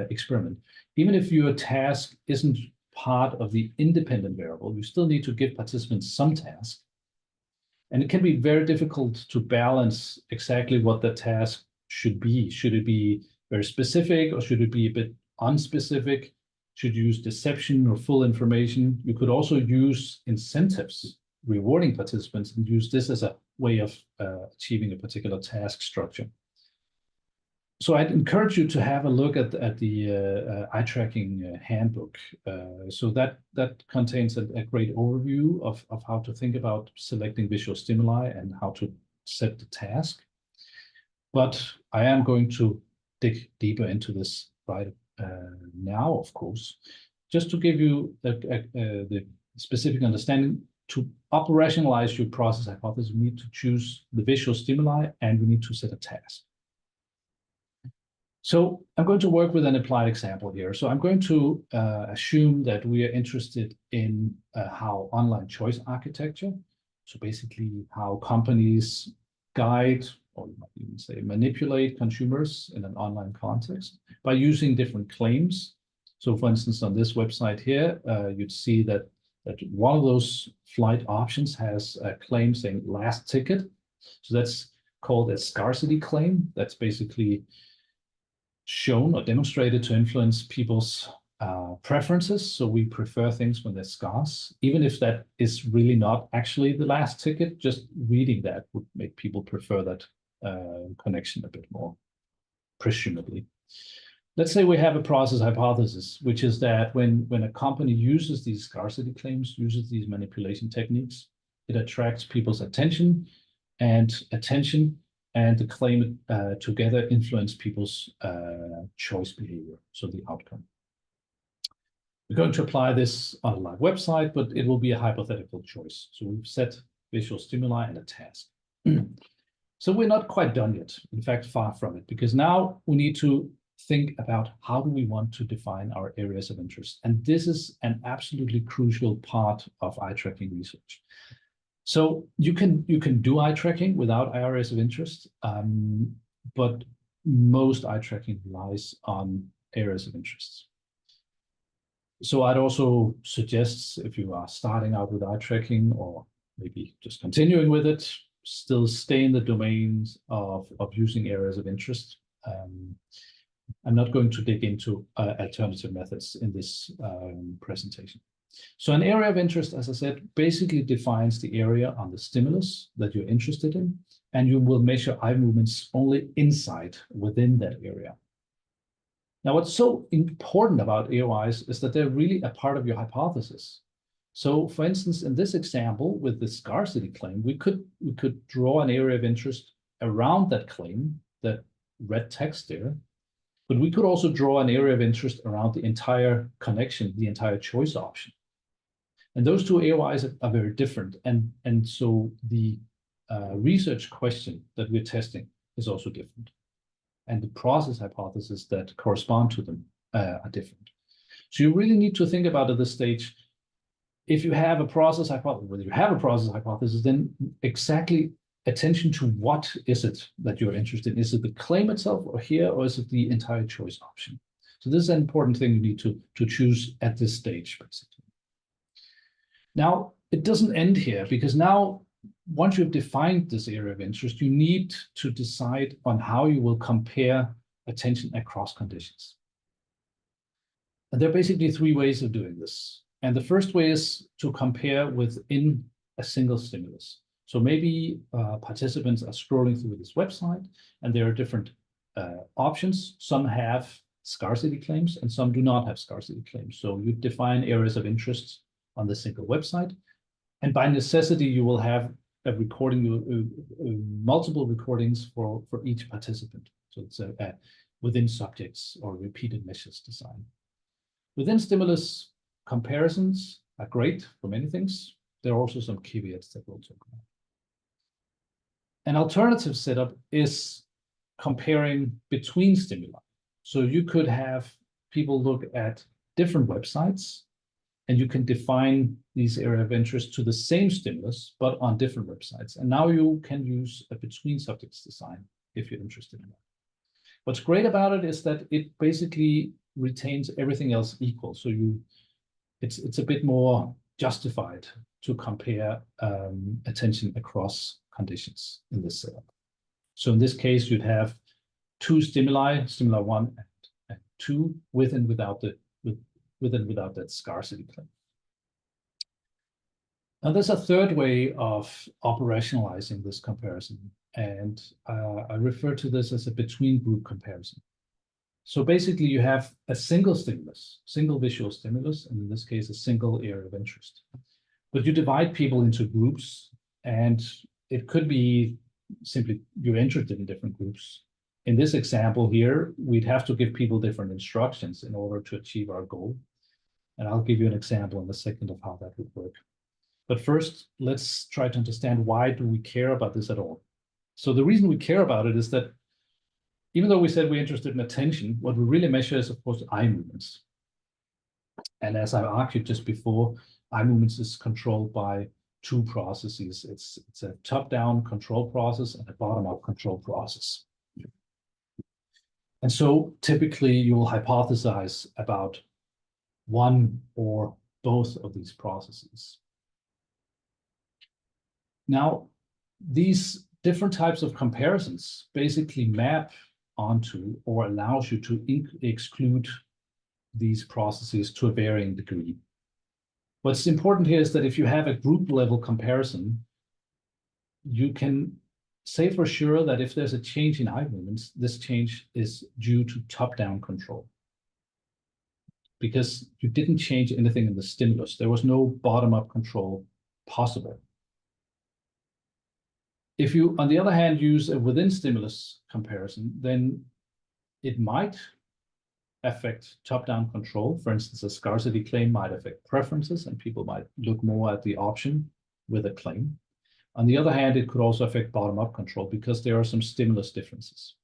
experiment. Even if your task isn't part of the independent variable, you still need to give participants some task. And it can be very difficult to balance exactly what the task should be. Should it be very specific, or should it be a bit unspecific? Should you use deception or full information? You could also use incentives, rewarding participants, and use this as a way of achieving a particular task structure. So I'd encourage you to have a look at the eye tracking handbook. So that contains a great overview of how to think about selecting visual stimuli and how to set the task. But I am going to dig deeper into this right now, of course, just to give you the specific understanding. To operationalize your process hypothesis, we need to choose the visual stimuli and we need to set a task. So I'm going to work with an applied example here. So I'm going to assume that we are interested in how online choice architecture, so basically how companies guide, or you might even say manipulate consumers in an online context by using different claims. So for instance, on this website here, you'd see that one of those flight options has a claim saying last ticket. So that's called a scarcity claim. That's basically shown or demonstrated to influence people's preferences. So we prefer things when they're scarce, even if that is really not actually the last ticket. Just reading that would make people prefer that connection a bit more, presumably. Let's say we have a process hypothesis, which is that when a company uses these scarcity claims, uses these manipulation techniques, it attracts people's attention, and the claim together influence people's choice behavior, so the outcome. We're going to apply this on a live website, but it will be a hypothetical choice. So we've set visual stimuli and a task. So we're not quite done yet. In fact, far from it, because now we need to think about how do we want to define our areas of interest. And this is an absolutely crucial part of eye tracking research. So you can do eye tracking without areas of interest, but most eye tracking relies on areas of interest. So I'd also suggest, if you are starting out with eye tracking or maybe just continuing with it, still stay in the domains of using areas of interest. I'm not going to dig into alternative methods in this presentation. So an area of interest, as I said, basically defines the area on the stimulus that you're interested in, and you will measure eye movements only within that area. Now, what's so important about AOIs is that they're really a part of your hypothesis. So for instance, in this example with the scarcity claim, we could draw an area of interest around that claim, that red text there. But we could also draw an area of interest around the entire connection, the entire choice option. And those two AOIs are very different. And so the research question that we're testing is also different. And the process hypotheses that correspond to them are different. So you really need to think about at this stage, if you have a process hypothesis, whether you have a process hypothesis, then exactly attention to what is it that you're interested in. Is it the claim itself or here, or is it the entire choice option? So this is an important thing you need to choose at this stage, basically. Now, it doesn't end here, because now, once you've defined this area of interest, you need to decide on how you will compare attention across conditions. And there are basically three ways of doing this. And the first way is to compare within a single stimulus. So maybe participants are scrolling through this website, and there are different options. Some have scarcity claims, and some do not have scarcity claims. So you define areas of interest on the single website. And by necessity, you will have a recording, multiple recordings for each participant. So it's within subjects or repeated measures design. Within stimulus, comparisons are great for many things. There are also some caveats that we'll talk about. An alternative setup is comparing between stimuli. So you could have people look at different websites, and you can define these areas of interest to the same stimulus, but on different websites. And now you can use a between subjects design if you're interested in that. What's great about it is that it basically retains everything else equal. So it's a bit more justified to compare attention across conditions in this setup. So in this case, you'd have two stimuli, stimuli 1 and 2, with and without that scarcity claim. Now there's a third way of operationalizing this comparison, and I refer to this as a between group comparison. So basically you have a single stimulus, single visual stimulus, and in this case, a single area of interest. But you divide people into groups, and it could be simply you're interested in different groups. In this example here, we'd have to give people different instructions in order to achieve our goal. And I'll give you an example in a second of how that would work. But first, let's try to understand, why do we care about this at all? So the reason we care about it is that even though we said we're interested in attention, what we really measure is, of course, eye movements. And as I argued just before, eye movements is controlled by two processes. It's a top-down control process and a bottom-up control process. And so typically you will hypothesize about one or both of these processes. Now, these different types of comparisons basically map onto or allows you to exclude these processes to a varying degree. What's important here is that if you have a group level comparison, you can say for sure that if there's a change in eye movements, this change is due to top-down control, because you didn't change anything in the stimulus. There was no bottom-up control possible. If you, on the other hand, use a within stimulus comparison, then it might affect top-down control. For instance, a scarcity claim might affect preferences, and people might look more at the option with a claim. On the other hand, it could also affect bottom-up control, because there are some stimulus differences.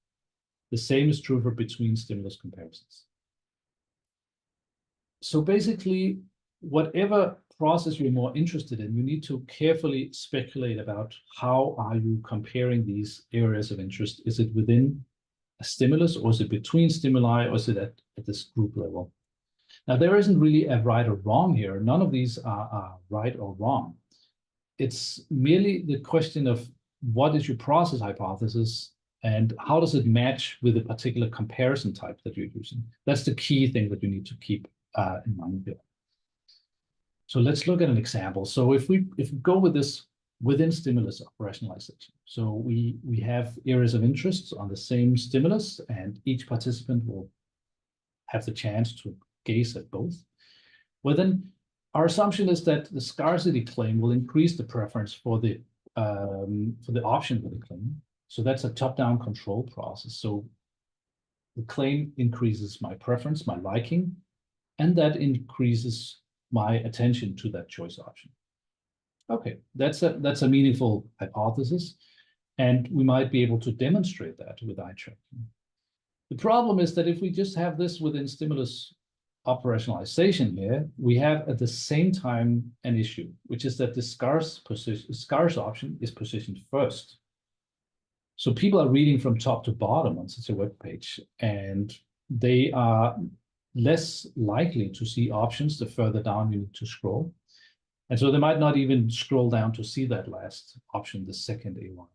The same is true for between stimulus comparisons. So basically, whatever process you're more interested in, you need to carefully speculate about how are you comparing these areas of interest. Is it within a stimulus, or is it between stimuli, or is it at this group level? Now, there isn't really a right or wrong here. None of these are right or wrong. It's merely the question of what is your process hypothesis and how does it match with a particular comparison type that you're using. That's the key thing that you need to keep in mind here. So let's look at an example. So if we go with this within stimulus operationalization, so we have areas of interest on the same stimulus, and each participant will have the chance to gaze at both. Well, then our assumption is that the scarcity claim will increase the preference for the option with the claim. So that's a top-down control process. So the claim increases my preference, my liking, and that increases my attention to that choice option. Okay, that's a meaningful hypothesis, and we might be able to demonstrate that with eye tracking. The problem is that if we just have this within stimulus operationalization here, we have at the same time an issue, which is that the scarce option is positioned first. So people are reading from top to bottom on such a web page, and they are less likely to see options the further down you need to scroll. And so they might not even scroll down to see that last option, the second AY.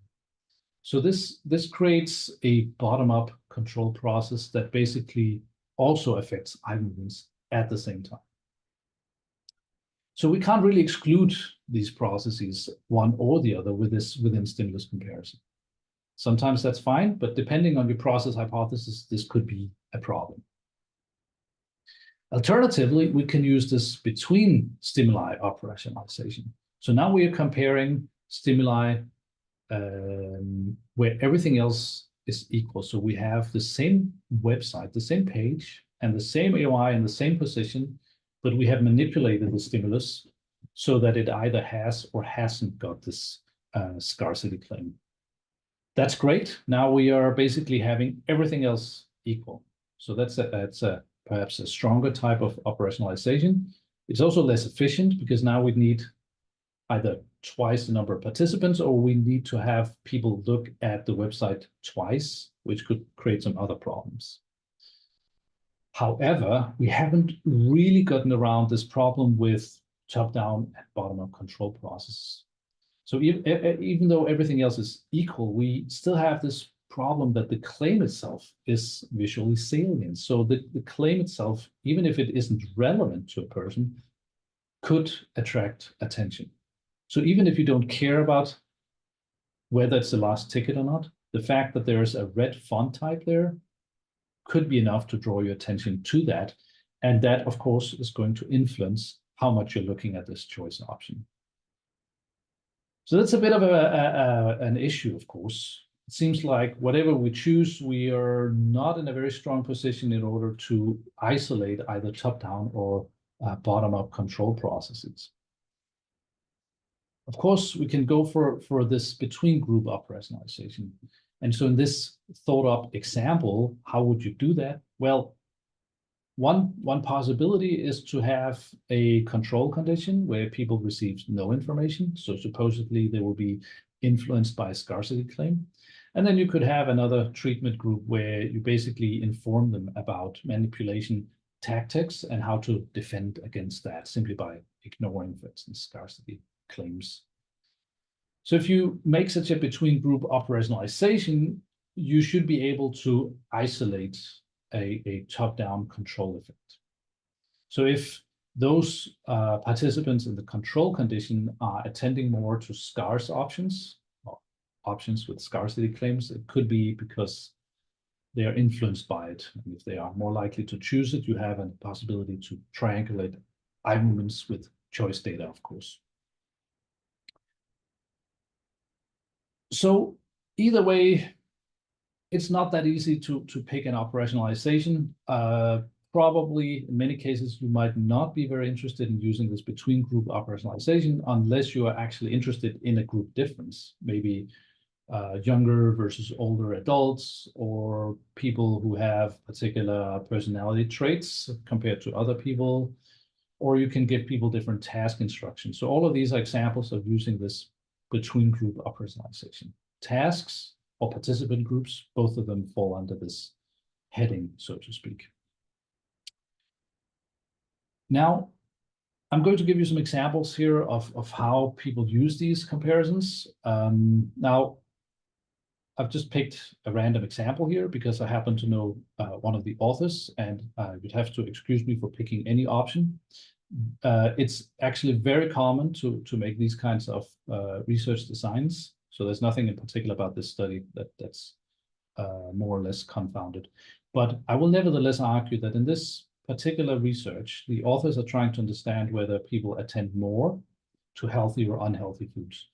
So this creates a bottom-up control process that basically also affects eye movements at the same time. So we can't really exclude these processes, one or the other, within stimulus comparison. Sometimes that's fine, but depending on your process hypothesis, this could be a problem. Alternatively, we can use this between stimuli operationalization. So now we are comparing stimuli where everything else is equal. So we have the same website, the same page, and the same AOI in the same position, but we have manipulated the stimulus so that it either has or hasn't got this scarcity claim. That's great. Now we are basically having everything else equal. So that's perhaps a stronger type of operationalization. It's also less efficient because now we need either twice the number of participants, or we need to have people look at the website twice, which could create some other problems. However, we haven't really gotten around this problem with top-down and bottom-up control processes. So even though everything else is equal, we still have this problem that the claim itself is visually salient. So the claim itself, even if it isn't relevant to a person, could attract attention. So even if you don't care about whether it's the last ticket or not, the fact that there's a red font type there could be enough to draw your attention to that. And that, of course, is going to influence how much you're looking at this choice option. So that's a bit of an issue, of course. It seems like whatever we choose, we are not in a very strong position in order to isolate either top-down or bottom-up control processes. Of course, we can go for this between group operationalization. And so in this thought-up example, how would you do that? Well, one possibility is to have a control condition where people receive no information. So supposedly they will be influenced by a scarcity claim. And then you could have another treatment group where you basically inform them about manipulation tactics and how to defend against that simply by ignoring, for instance, scarcity claims. So if you make such a between group operationalization, you should be able to isolate a top-down control effect. So if those participants in the control condition are attending more to scarce options, or options with scarcity claims, it could be because they are influenced by it. And if they are more likely to choose it, you have a possibility to triangulate eye movements with choice data, of course. So either way, it's not that easy to pick an operationalization. Probably in many cases, you might not be very interested in using this between group operationalization unless you are actually interested in a group difference, maybe younger versus older adults, or people who have particular personality traits compared to other people, or you can give people different task instructions. So all of these are examples of using this between group operationalization. Tasks or participant groups, both of them fall under this heading, so to speak. Now, I'm going to give you some examples here of how people use these comparisons. Now, I've just picked a random example here because I happen to know one of the authors, and you'd have to excuse me for picking any option. It's actually very common to make these kinds of research designs. So there's nothing in particular about this study that's more or less confounded. But I will nevertheless argue that in this particular research, the authors are trying to understand whether people attend more to healthy or unhealthy foods.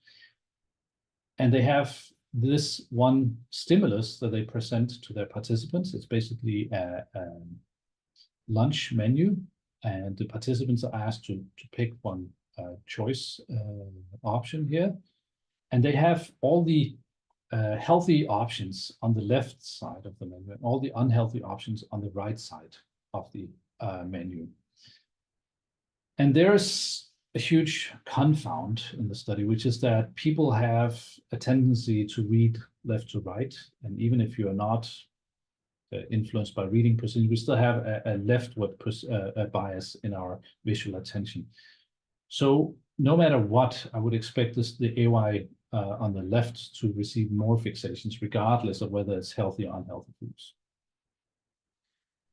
And they have this one stimulus that they present to their participants. It's basically a lunch menu, and the participants are asked to pick one choice option here. And they have all the healthy options on the left side of the menu, and all the unhealthy options on the right side of the menu. And there's a huge confound in the study, which is that people have a tendency to read left to right. And even if you are not influenced by reading precision, we still have a leftward bias in our visual attention. So no matter what, I would expect the AY on the left to receive more fixations, regardless of whether it's healthy or unhealthy foods.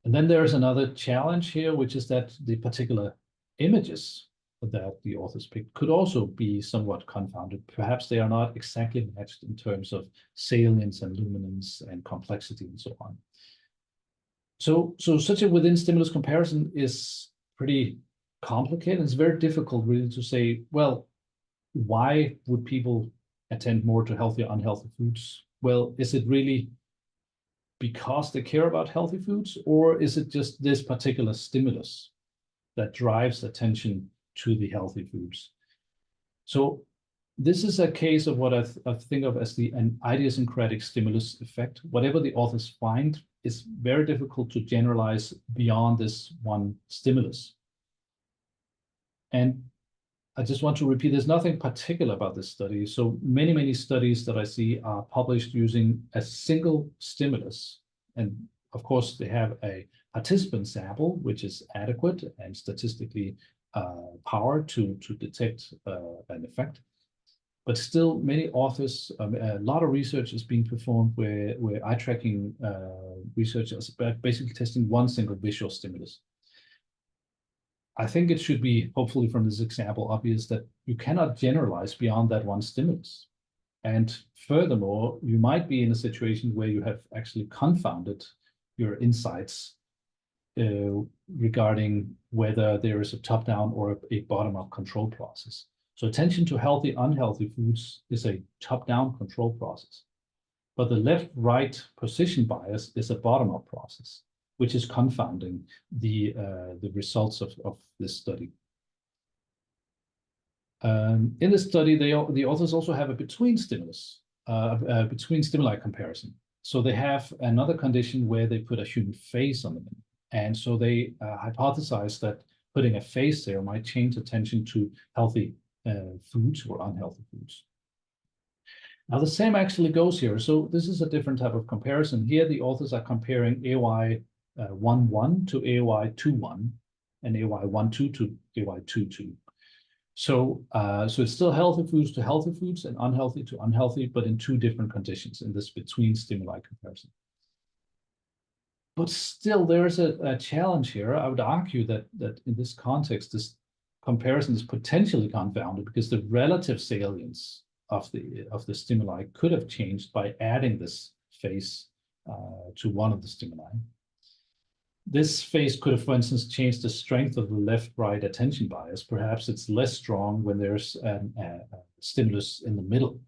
And then there's another challenge here, which is that the particular images that the authors picked could also be somewhat confounded. Perhaps they are not exactly matched in terms of salience and luminance and complexity and so on. So such a within stimulus comparison is pretty complicated. It's very difficult really to say, well, why would people attend more to healthy or unhealthy foods? Well, is it really because they care about healthy foods, or is it just this particular stimulus that drives attention to the healthy foods? So this is a case of what I think of as an idiosyncratic stimulus effect. Whatever the authors find is very difficult to generalize beyond this one stimulus. And I just want to repeat, there's nothing particular about this study. So many studies that I see are published using a single stimulus. And of course, they have a participant sample, which is adequate and statistically powered to detect an effect. But still, many authors, a lot of research is being performed where eye tracking research is basically testing one single visual stimulus. I think it should be, hopefully from this example, obvious that you cannot generalize beyond that one stimulus. And furthermore, you might be in a situation where you have actually confounded your insights regarding whether there is a top-down or a bottom-up control process. So attention to healthy, unhealthy foods is a top-down control process. But the left-right position bias is a bottom-up process, which is confounding the results of this study. In this study, the authors also have a between stimuli comparison. So they have another condition where they put a human face on the menu. And so they hypothesize that putting a face there might change attention to healthy foods or unhealthy foods. Now, the same actually goes here. So this is a different type of comparison. Here, the authors are comparing AY 1.1 to AY 2.1 and AY 1.2 to AY 2.2. So it's still healthy foods to healthy foods and unhealthy to unhealthy, but in two different conditions in this between stimuli comparison. But still, there's a challenge here. I would argue that in this context, this comparison is potentially confounded because the relative salience of the stimuli could have changed by adding this face to one of the stimuli. This face could have, for instance, changed the strength of the left-right attention bias. Perhaps it's less strong when there's a stimulus in the middle.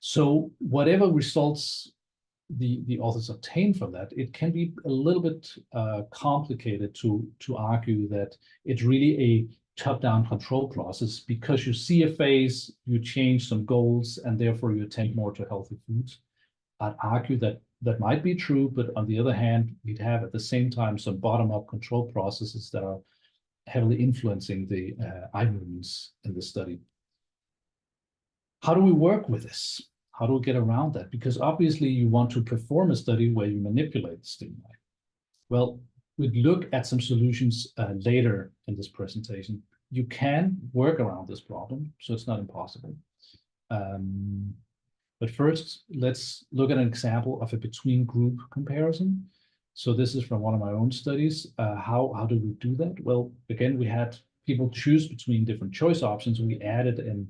So whatever results the authors obtain from that, it can be a little bit complicated to argue that it's really a top-down control process because you see a face, you change some goals, and therefore you attend more to healthy foods. I'd argue that might be true, but on the other hand, we'd have at the same time some bottom-up control processes that are heavily influencing the eye movements in the study. How do we work with this? How do we get around that? Because obviously you want to perform a study where you manipulate the stimuli. Well, we'd look at some solutions later in this presentation. You can work around this problem, so it's not impossible. But first, let's look at an example of a between group comparison. So this is from one of my own studies. How do we do that? Well, again, we had people choose between different choice options, and we added in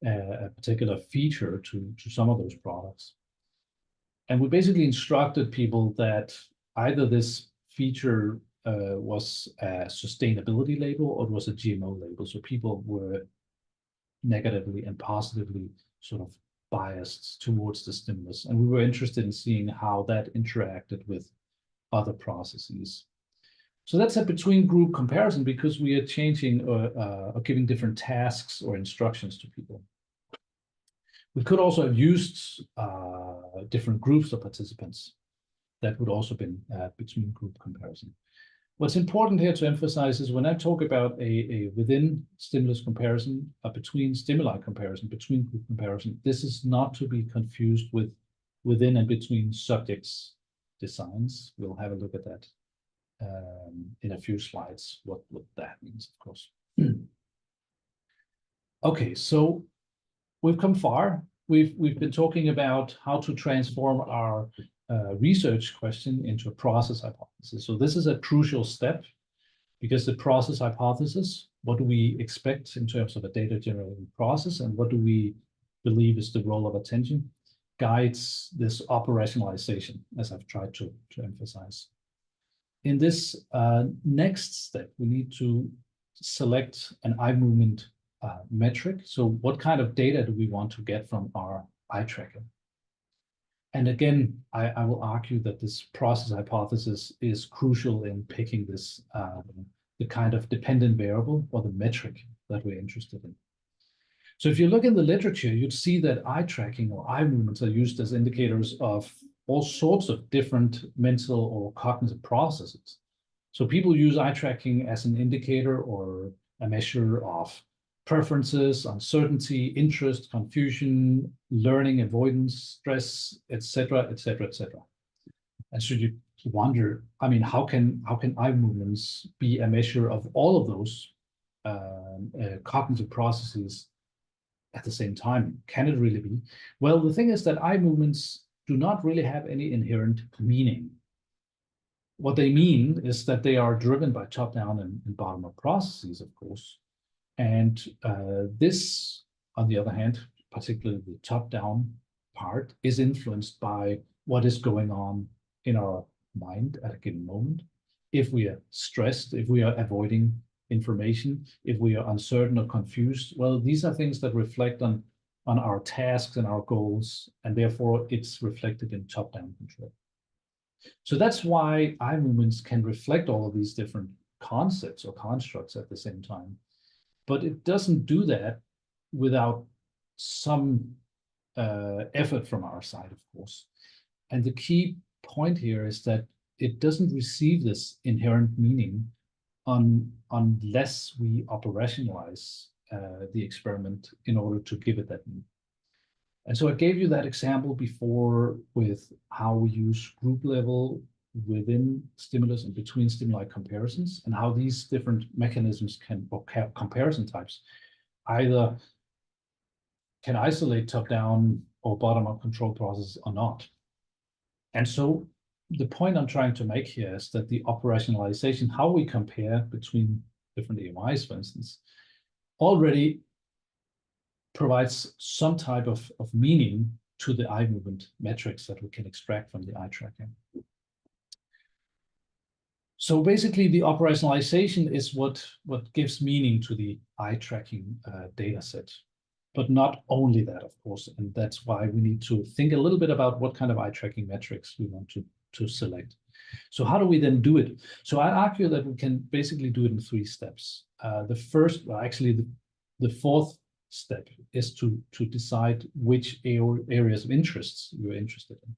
a particular feature to some of those products. And we basically instructed people that either this feature was a sustainability label or it was a GMO label. So people were negatively and positively sort of biased towards the stimulus, and we were interested in seeing how that interacted with other processes. So that's a between group comparison because we are changing or giving different tasks or instructions to people. We could also have used different groups of participants. That would also been between group comparison. What's important here to emphasize is when I talk about a within stimulus comparison, a between stimuli comparison, between group comparison, this is not to be confused with within and between subjects designs. We'll have a look at that in a few slides, what that means, of course. Okay, so we've come far. We've been talking about how to transform our research question into a process hypothesis. So this is a crucial step because the process hypothesis, what do we expect in terms of a data generating process and what do we believe is the role of attention, guides this operationalization, as I've tried to emphasize. In this next step, we need to select an eye movement metric. So what kind of data do we want to get from our eye tracker? And again, I will argue that this process hypothesis is crucial in picking this, the kind of dependent variable or the metric that we're interested in. So if you look in the literature, you'd see that eye tracking or eye movements are used as indicators of all sorts of different mental or cognitive processes. So people use eye tracking as an indicator or a measure of preferences, uncertainty, interest, confusion, learning, avoidance, stress, etc., etc., etc. And so you wonder, I mean, how can eye movements be a measure of all of those cognitive processes at the same time? Can it really be? Well, the thing is that eye movements do not really have any inherent meaning. What they mean is that they are driven by top-down and bottom-up processes, of course. And this, on the other hand, particularly the top-down part, is influenced by what is going on in our mind at a given moment. If we are stressed, if we are avoiding information, if we are uncertain or confused, well, these are things that reflect on our tasks and our goals, and therefore it's reflected in top-down control. So that's why eye movements can reflect all of these different concepts or constructs at the same time. But it doesn't do that without some effort from our side, of course. And the key point here is that it doesn't receive this inherent meaning unless we operationalize the experiment in order to give it that meaning. And so I gave you that example before with how we use group level within stimulus and between stimuli comparisons, and how these different mechanisms can, or comparison types, either can isolate top-down or bottom-up control processes or not. And so the point I'm trying to make here is that the operationalization, how we compare between different AMIs, for instance, already provides some type of meaning to the eye movement metrics that we can extract from the eye tracking. So basically, the operationalization is what gives meaning to the eye tracking data set, but not only that, of course, and that's why we need to think a little bit about what kind of eye tracking metrics we want to select. So how do we then do it? So I argue that we can basically do it in 3 steps. The first, well, actually the fourth step is to decide which areas of interests you're interested in.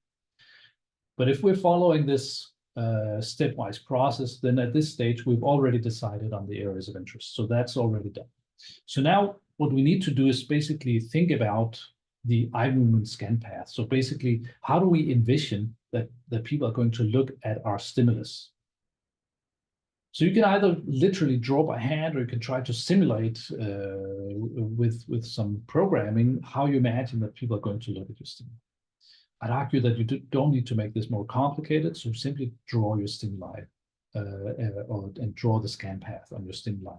But if we're following this stepwise process, then at this stage, we've already decided on the areas of interest. So that's already done. So now what we need to do is basically think about the eye movement scan path. So basically, how do we envision that people are going to look at our stimulus? So you can either literally draw by hand, or you can try to simulate with some programming how you imagine that people are going to look at your stimulus. I'd argue that you don't need to make this more complicated, so simply draw your stimuli and draw the scan path on your stimuli.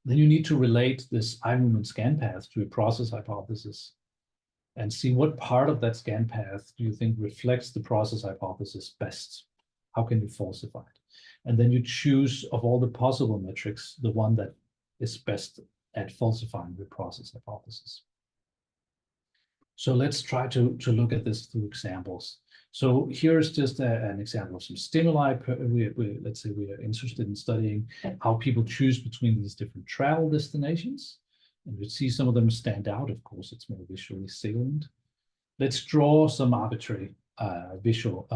Then you need to relate this eye movement scan path to a process hypothesis and see what part of that scan path do you think reflects the process hypothesis best. How can you falsify it? And then you choose, of all the possible metrics, the one that is best at falsifying the process hypothesis. So let's try to look at this through examples. So here's just an example of some stimuli. Let's say we are interested in studying how people choose between these different travel destinations. And you see some of them stand out. Of course, it's more visually salient. Let's draw some arbitrary visual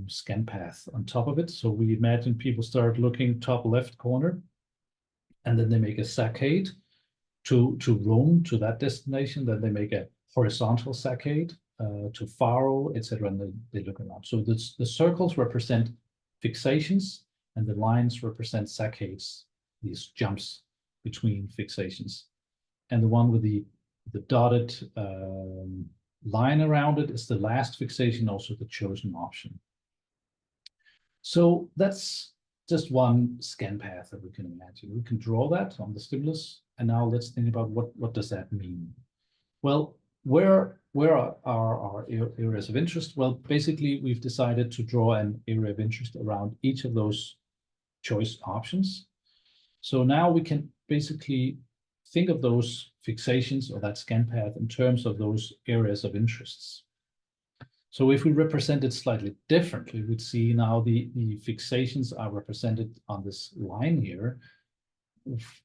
scan path on top of it. So we imagine people start looking top left corner, and then they make a saccade to Rome, to that destination. Then they make a horizontal saccade to Faro, etc., and they look around. So the circles represent fixations, and the lines represent saccades, these jumps between fixations. And the one with the dotted line around it is the last fixation, also the chosen option. So that's just one scan path that we can imagine. We can draw that on the stimulus, and now let's think about what does that mean? Well, where are our areas of interest? Well, basically, we've decided to draw an area of interest around each of those choice options. So now we can basically think of those fixations or that scan path in terms of those areas of interests. So if we represent it slightly differently, we'd see now the fixations are represented on this line here,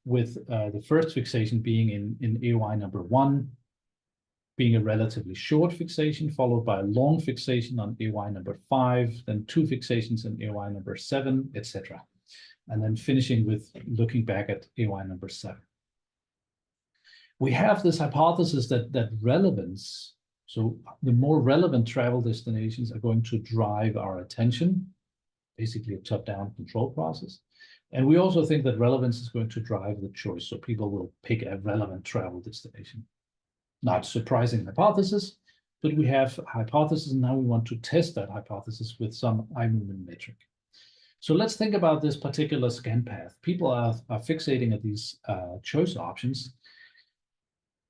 with the first fixation being in AOI number 1, being a relatively short fixation, followed by a long fixation on AOI number 5, then 2 fixations in AOI number 7, etc. And then finishing with looking back at AOI number 7. We have this hypothesis that relevance, so the more relevant travel destinations are going to drive our attention, basically a top-down control process. And we also think that relevance is going to drive the choice. So people will pick a relevant travel destination. Not surprising hypothesis, but we have a hypothesis, and now we want to test that hypothesis with some eye movement metric. So let's think about this particular scan path. People are fixating at these choice options.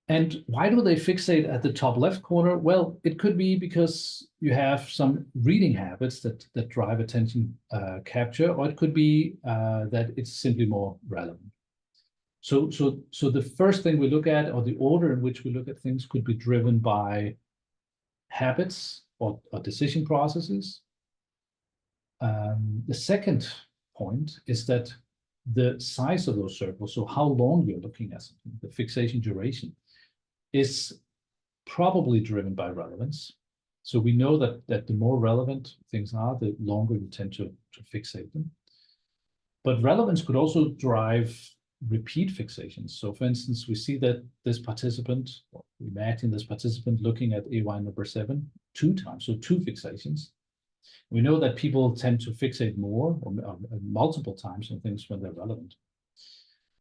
And why do they fixate at the top left corner? Well, it could be because you have some reading habits that drive attention capture, or it could be that it's simply more relevant. So the first thing we look at, or the order in which we look at things, could be driven by habits or decision processes. The second point is that the size of those circles, so how long you're looking at something, the fixation duration, is probably driven by relevance. So we know that the more relevant things are, the longer you tend to fixate them. But relevance could also drive repeat fixations. So for instance, we see that this participant, or we imagine this participant looking at AOI number 7 2 times, so 2 fixations. We know that people tend to fixate more or multiple times on things when they're relevant.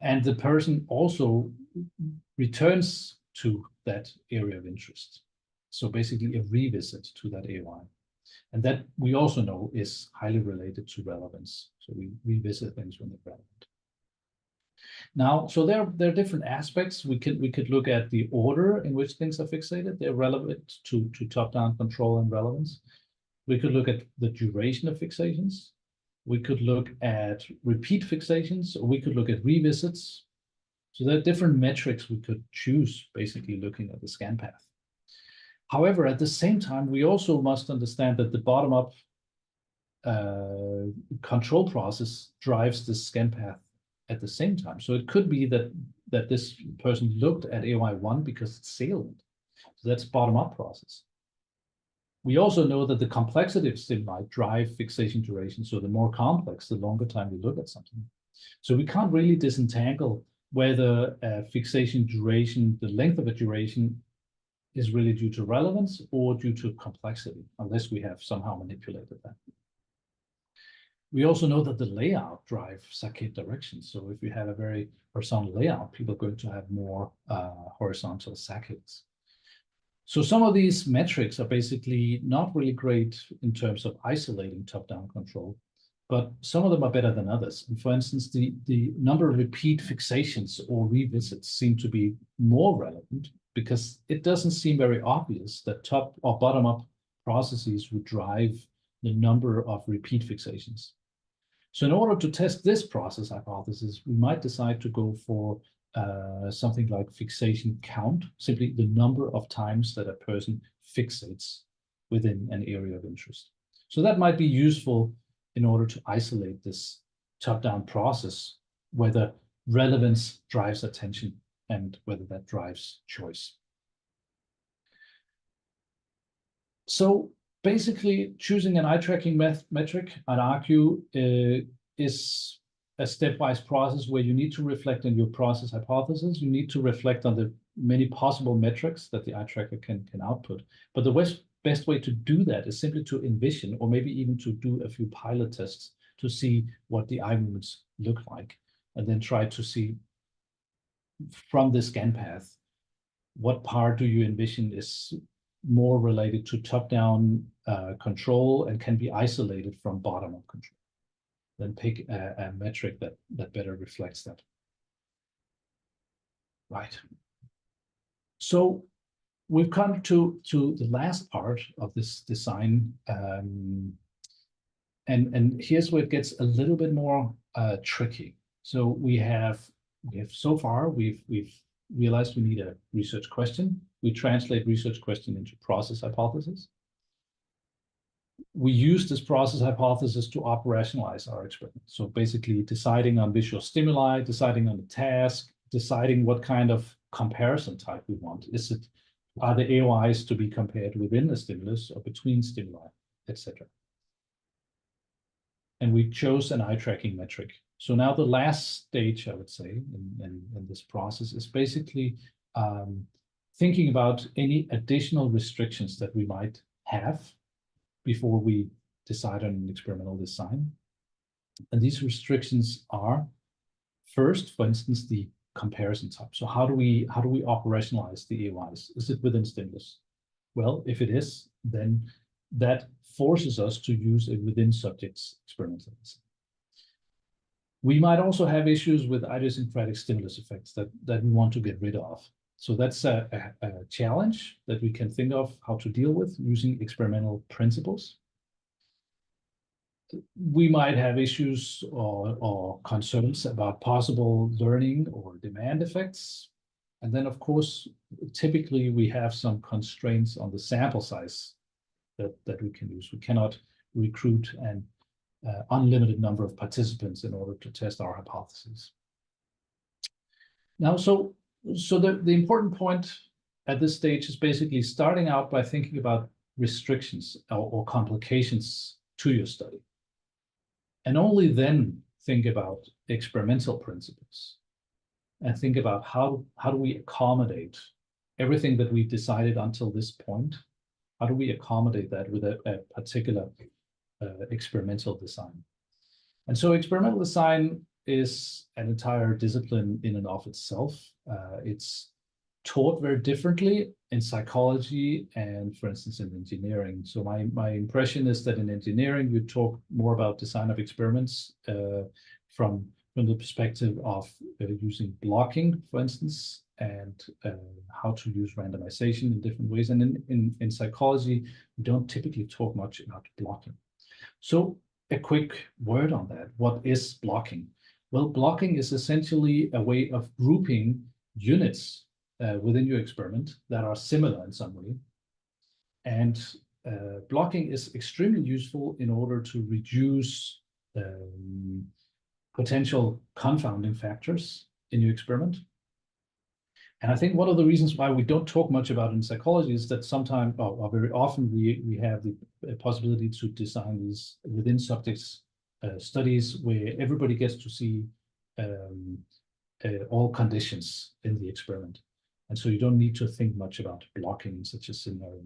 And the person also returns to that area of interest. So basically a revisit to that AOI. And that we also know is highly related to relevance. So we revisit things when they're relevant. Now, so there are different aspects. We could look at the order in which things are fixated. They're relevant to top-down control and relevance. We could look at the duration of fixations. We could look at repeat fixations, or we could look at revisits. So there are different metrics we could choose, basically looking at the scan path. However, at the same time, we also must understand that the bottom-up control process drives the scan path at the same time. So it could be that this person looked at AOI 1 because it's salient. So that's bottom-up process. We also know that the complexity of stimuli drive fixation duration. So the more complex, the longer time we look at something. So we can't really disentangle whether fixation duration, the length of a duration, is really due to relevance or due to complexity, unless we have somehow manipulated that. We also know that the layout drives saccade directions. So if we have a very horizontal layout, people are going to have more horizontal saccades. So some of these metrics are basically not really great in terms of isolating top-down control, but some of them are better than others. And for instance, the number of repeat fixations or revisits seem to be more relevant because it doesn't seem very obvious that top or bottom-up processes would drive the number of repeat fixations. So in order to test this process hypothesis, we might decide to go for something like fixation count, simply the number of times that a person fixates within an area of interest. So that might be useful in order to isolate this top-down process, whether relevance drives attention and whether that drives choice. So basically, choosing an eye tracking metric, I'd argue, is a stepwise process where you need to reflect on your process hypothesis. You need to reflect on the many possible metrics that the eye tracker can output. But the best way to do that is simply to envision, or maybe even to do a few pilot tests to see what the eye movements look like, and then try to see from the scan path, what part do you envision is more related to top-down control and can be isolated from bottom-up control. Then pick a metric that better reflects that. Right. So we've come to the last part of this design, and here's where it gets a little bit more tricky. So we have so far we've realized we need a research question. We translate research question into process hypothesis. We use this process hypothesis to operationalize our experiment. So basically deciding on visual stimuli, deciding on the task, deciding what kind of comparison type we want. Are the AOIs to be compared within the stimulus or between stimuli, etc. And we chose an eye tracking metric. So now the last stage, I would say, in this process is basically thinking about any additional restrictions that we might have before we decide on an experimental design. And these restrictions are, first, for instance, the comparison type. So how do we operationalize the AOIs? Is it within stimulus? Well, if it is, then that forces us to use a within subjects experimental design. We might also have issues with idiosyncratic stimulus effects that we want to get rid of. So that's a challenge that we can think of how to deal with using experimental principles. We might have issues or concerns about possible learning or demand effects. And then, of course, typically we have some constraints on the sample size that we can use. We cannot recruit an unlimited number of participants in order to test our hypotheses. Now, so the important point at this stage is basically starting out by thinking about restrictions or complications to your study. And only then think about experimental principles and think about how do we accommodate everything that we've decided until this point. How do we accommodate that with a particular experimental design? And so experimental design is an entire discipline in and of itself. It's taught very differently in psychology and, for instance, in engineering. So my impression is that in engineering, you talk more about design of experiments from the perspective of using blocking, for instance, and how to use randomization in different ways. And in psychology, we don't typically talk much about blocking. So a quick word on that. What is blocking? Well, blocking is essentially a way of grouping units within your experiment that are similar in some way. And blocking is extremely useful in order to reduce potential confounding factors in your experiment. And I think one of the reasons why we don't talk much about it in psychology is that sometimes, or very often, we have the possibility to design these within subjects studies where everybody gets to see all conditions in the experiment. And so you don't need to think much about blocking in such a scenario.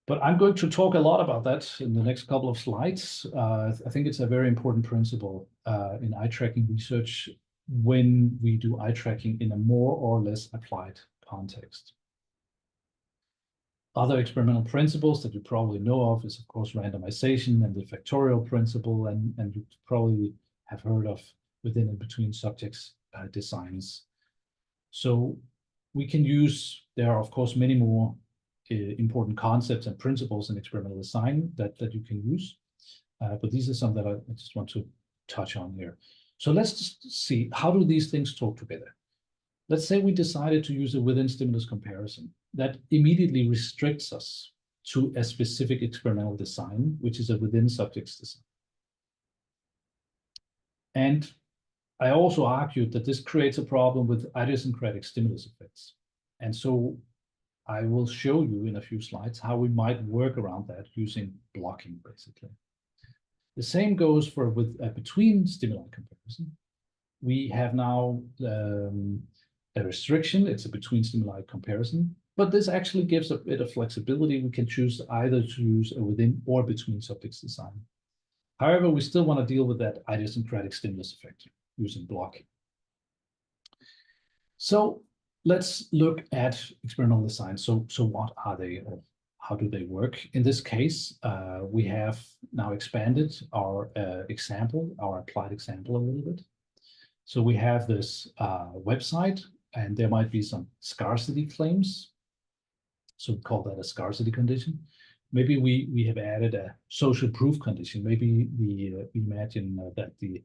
But I'm going to talk a lot about that in the next couple of slides. I think it's a very important principle in eye tracking research when we do eye tracking in a more or less applied context. Other experimental principles that you probably know of is, of course, randomization and the factorial principle, and you probably have heard of within and between subjects designs. So we can use, there are, of course, many more important concepts and principles in experimental design that you can use. But these are some that I just want to touch on here. So let's just see, how do these things talk together? Let's say we decided to use a within stimulus comparison. That immediately restricts us to a specific experimental design, which is a within subjects design. And I also argued that this creates a problem with idiosyncratic stimulus effects. And so I will show you in a few slides how we might work around that using blocking, basically. The same goes for with a between stimuli comparison. We have now a restriction. It's a between stimuli comparison, but this actually gives a bit of flexibility. We can choose either to use a within or between subjects design. However, we still want to deal with that idiosyncratic stimulus effect using blocking. So let's look at experimental design. So what are they, or how do they work? In this case, we have now expanded our example, our applied example a little bit. So we have this website, and there might be some scarcity claims. So we call that a scarcity condition. Maybe we have added a social proof condition. Maybe we imagine that the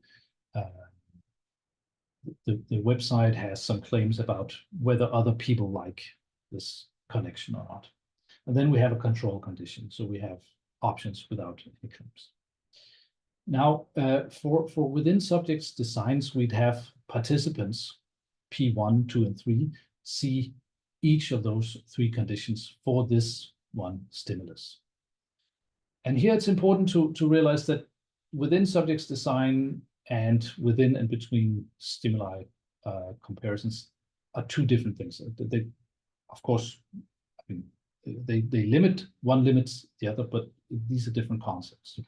website has some claims about whether other people like this connection or not. And then we have a control condition. So we have options without any claims. Now, for within subjects designs, we'd have participants, P1, 2, and 3, see each of those 3 conditions for this one stimulus. And here it's important to realize that within subjects design and within and between stimuli comparisons are 2 different things. They, of course, I mean, they limit, one limits the other, but these are different concepts.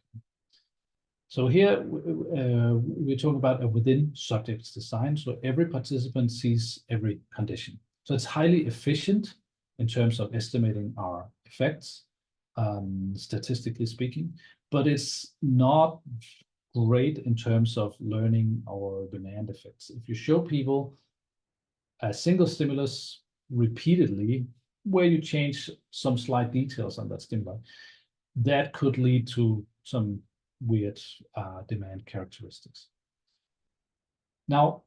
So here we're talking about a within subjects design. So every participant sees every condition. So it's highly efficient in terms of estimating our effects, statistically speaking, but it's not great in terms of learning our demand effects. If you show people a single stimulus repeatedly, where you change some slight details on that stimuli, that could lead to some weird demand characteristics. Now,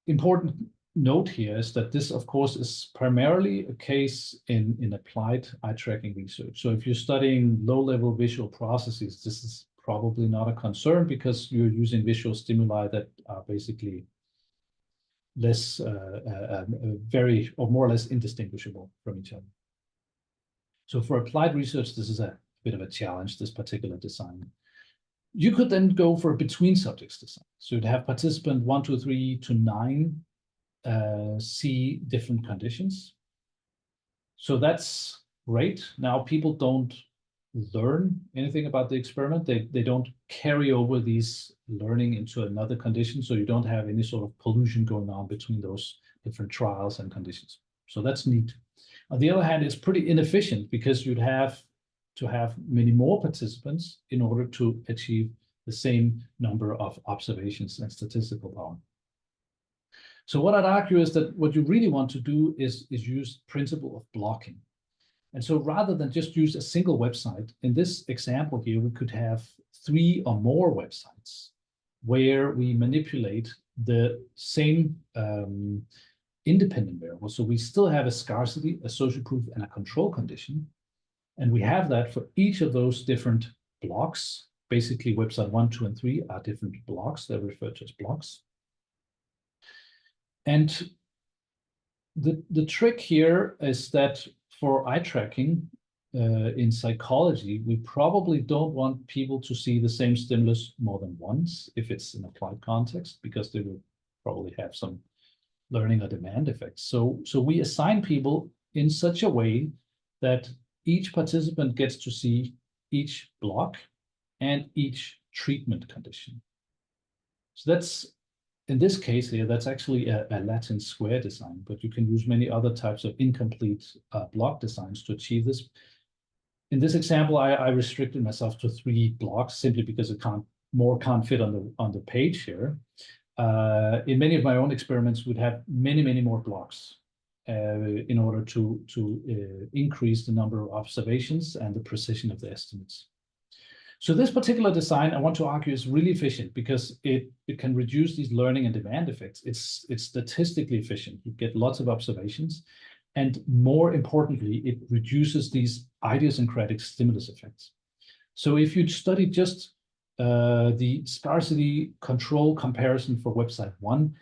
important note here is that this, of course, is primarily a case in applied eye tracking research. So if you're studying low-level visual processes, this is probably not a concern because you're using visual stimuli that are basically less, very, or more or less indistinguishable from each other. So for applied research, this is a bit of a challenge, this particular design. You could then go for a between subjects design. So you'd have participant 1, 2, 3 to 9 see different conditions. So that's great. Now people don't learn anything about the experiment. They don't carry over these learning into another condition. So you don't have any sort of pollution going on between those different trials and conditions. So that's neat. On the other hand, it's pretty inefficient because you'd have to have many more participants in order to achieve the same number of observations and statistical power. So what I'd argue is that what you really want to do is use principle of blocking. And so rather than just use a single website, in this example here, we could have 3 or more websites where we manipulate the same independent variables. So we still have a scarcity, a social proof, and a control condition. And we have that for each of those different blocks. Basically, website 1, 2, and 3 are different blocks. They're referred to as blocks. And the trick here is that for eye tracking in psychology, we probably don't want people to see the same stimulus more than once if it's in applied context, because they will probably have some learning or demand effects. So we assign people in such a way that each participant gets to see each block and each treatment condition. So that's, in this case here, that's actually a Latin square design, but you can use many other types of incomplete block designs to achieve this. In this example, I restricted myself to 3 blocks simply because it can't fit on the page here. In many of my own experiments, we'd have many more blocks in order to increase the number of observations and the precision of the estimates. So this particular design, I want to argue, is really efficient because it can reduce these learning and demand effects. It's statistically efficient. You get lots of observations. And more importantly, it reduces these idiosyncratic stimulus effects. So if you study just the scarcity control comparison for website 1,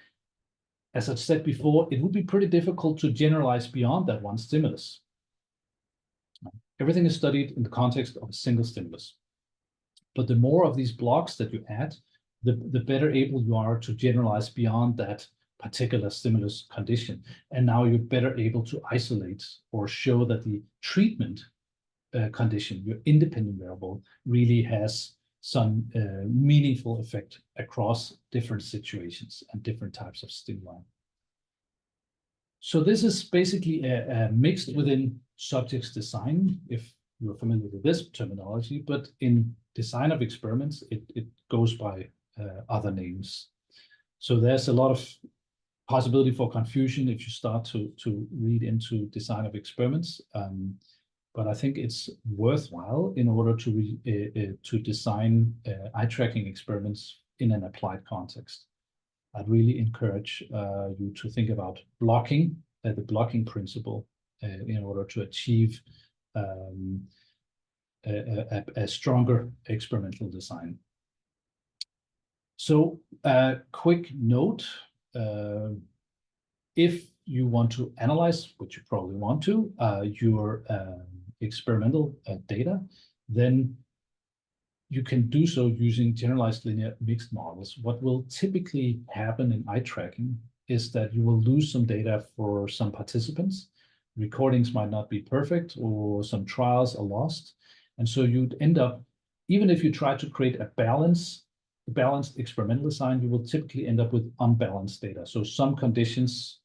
as I said before, it would be pretty difficult to generalize beyond that one stimulus. Everything is studied in the context of a single stimulus. But the more of these blocks that you add, the better able you are to generalize beyond that particular stimulus condition. And now you're better able to isolate or show that the treatment condition, your independent variable, really has some meaningful effect across different situations and different types of stimuli. So this is basically a mixed within subjects design, if you're familiar with this terminology, but in design of experiments, it goes by other names. So there's a lot of possibility for confusion if you start to read into design of experiments. But I think it's worthwhile in order to design eye tracking experiments in an applied context. I'd really encourage you to think about blocking, the blocking principle, in order to achieve a stronger experimental design. So a quick note, if you want to analyze, which you probably want to, your experimental data, then you can do so using generalized linear mixed models. What will typically happen in eye tracking is that you will lose some data for some participants. Recordings might not be perfect, or some trials are lost. And so you'd end up, even if you try to create a balanced experimental design, you will typically end up with unbalanced data. So some conditions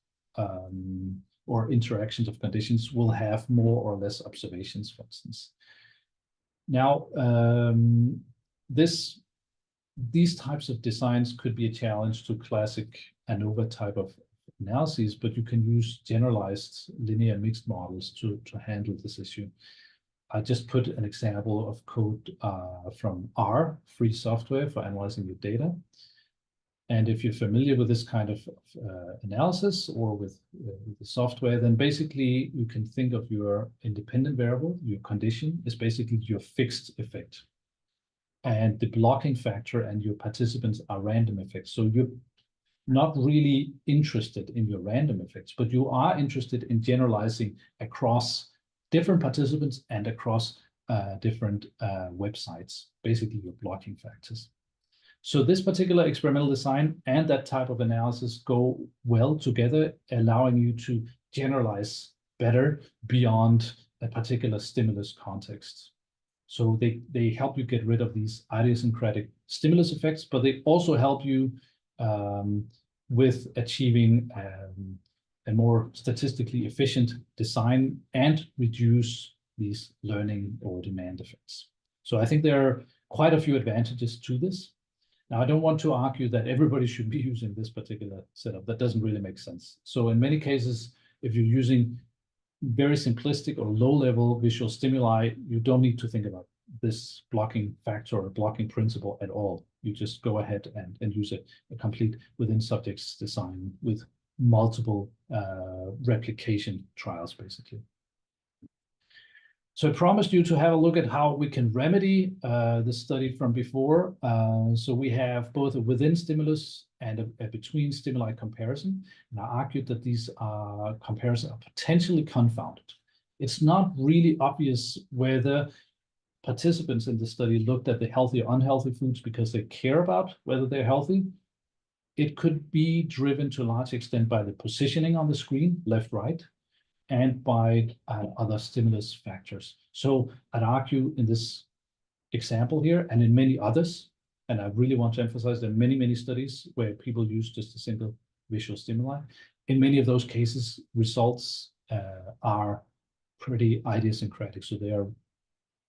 or interactions of conditions will have more or less observations, for instance. Now, these types of designs could be a challenge to classic ANOVA type of analyses, but you can use generalized linear mixed models to handle this issue. I just put an example of code from R, free software for analyzing your data. And if you're familiar with this kind of analysis or with the software, then basically you can think of your independent variable, your condition, is basically your fixed effect. And the blocking factor and your participants are random effects. So you're not really interested in your random effects, but you are interested in generalizing across different participants and across different websites, basically your blocking factors. So this particular experimental design and that type of analysis go well together, allowing you to generalize better beyond a particular stimulus context. So they help you get rid of these idiosyncratic stimulus effects, but they also help you with achieving a more statistically efficient design and reduce these learning or demand effects. So I think there are quite a few advantages to this. Now, I don't want to argue that everybody should be using this particular setup. That doesn't really make sense. So in many cases, if you're using very simplistic or low-level visual stimuli, you don't need to think about this blocking factor or blocking principle at all. You just go ahead and use a complete within subjects design with multiple replication trials, basically. So I promised you to have a look at how we can remedy the study from before. So we have both a within stimulus and a between stimuli comparison. And I argued that these comparisons are potentially confounded. It's not really obvious whether participants in the study looked at the healthy or unhealthy foods because they care about whether they're healthy. It could be driven to a large extent by the positioning on the screen, left, right, and by other stimulus factors. So I'd argue in this example here and in many others, and I really want to emphasize there are many, many studies where people use just a single visual stimuli. In many of those cases, results are pretty idiosyncratic, so they are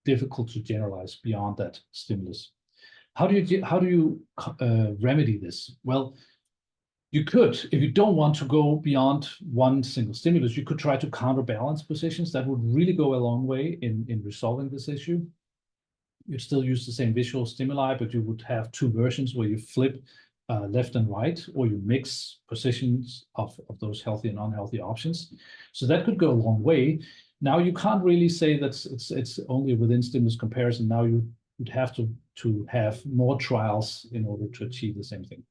difficult to generalize beyond that stimulus. How do you remedy this? Well, you could, if you don't want to go beyond one single stimulus, you could try to counterbalance positions. That would really go a long way in resolving this issue. you'd still use the same visual stimuli, but you would have two versions where you flip left and right, or you mix positions of those healthy and unhealthy options. So that could go a long way. Now you can't really say that it's only within stimulus comparison. Now you would have to have more trials in order to achieve the same thing.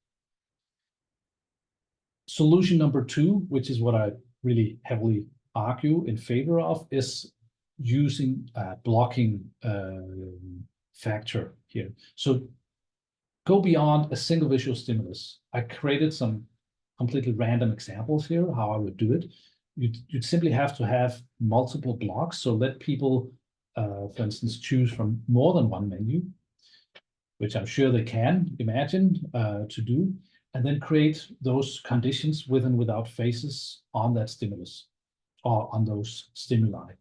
Solution number two, which is what I really heavily argue in favor of, is using a blocking factor here. So go beyond a single visual stimulus. I created some completely random examples here, how I would do it. You'd simply have to have multiple blocks. So let people, for instance, choose from more than one menu, which I'm sure they can imagine to do, and then create those conditions with and without faces on that stimulus or on those stimuli.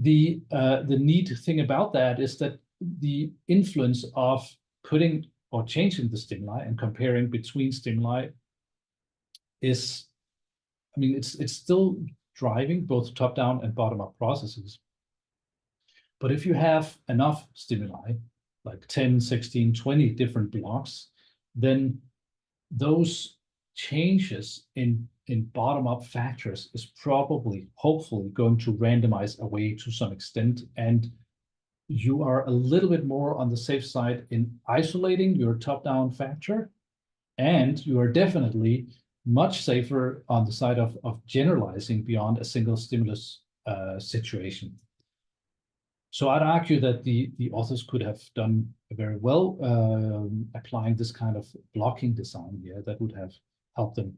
The neat thing about that is that the influence of putting or changing the stimuli and comparing between stimuli is, I mean, it's still driving both top-down and bottom-up processes. But if you have enough stimuli, like 10, 16, 20 different blocks, then those changes in bottom-up factors is probably, hopefully, going to randomize away to some extent, and you are a little bit more on the safe side in isolating your top-down factor, and you are definitely much safer on the side of generalizing beyond a single stimulus situation. So I'd argue that the authors could have done very well applying this kind of blocking design here that would have helped them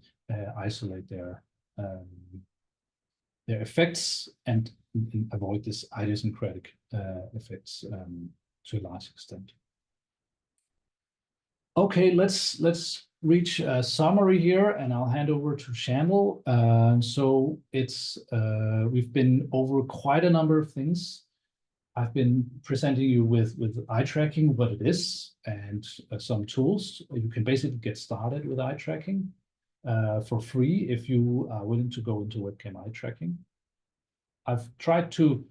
isolate their effects and avoid this idiosyncratic effects to a large extent. Okay, let's reach a summary here, and I'll hand over to Shandal. So it's we've been over quite a number of things. I've been presenting you with eye tracking, what it is, and some tools. You can basically get started with eye tracking for free if you are willing to go into webcam eye tracking. I've tried to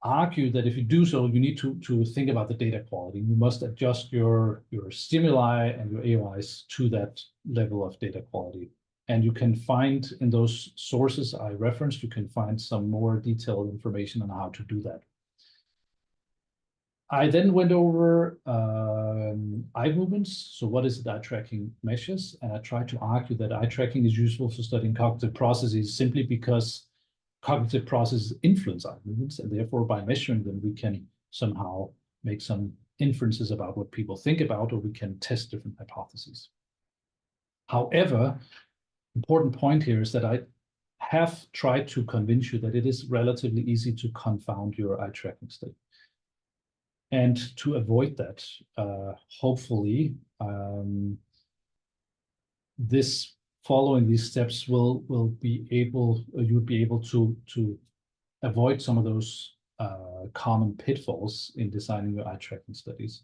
argue that if you do so, you need to think about the data quality. You must adjust your stimuli and your AOIs to that level of data quality. And you can find in those sources I referenced, you can find some more detailed information on how to do that. I then went over eye movements. So what is it eye tracking measures? And I tried to argue that eye tracking is useful for studying cognitive processes simply because cognitive processes influence eye movements, and therefore by measuring them, we can somehow make some inferences about what people think about, or we can test different hypotheses. However, important point here is that I have tried to convince you that it is relatively easy to confound your eye tracking study. And to avoid that, hopefully, following these steps will be able, you would be able to avoid some of those common pitfalls in designing your eye tracking studies.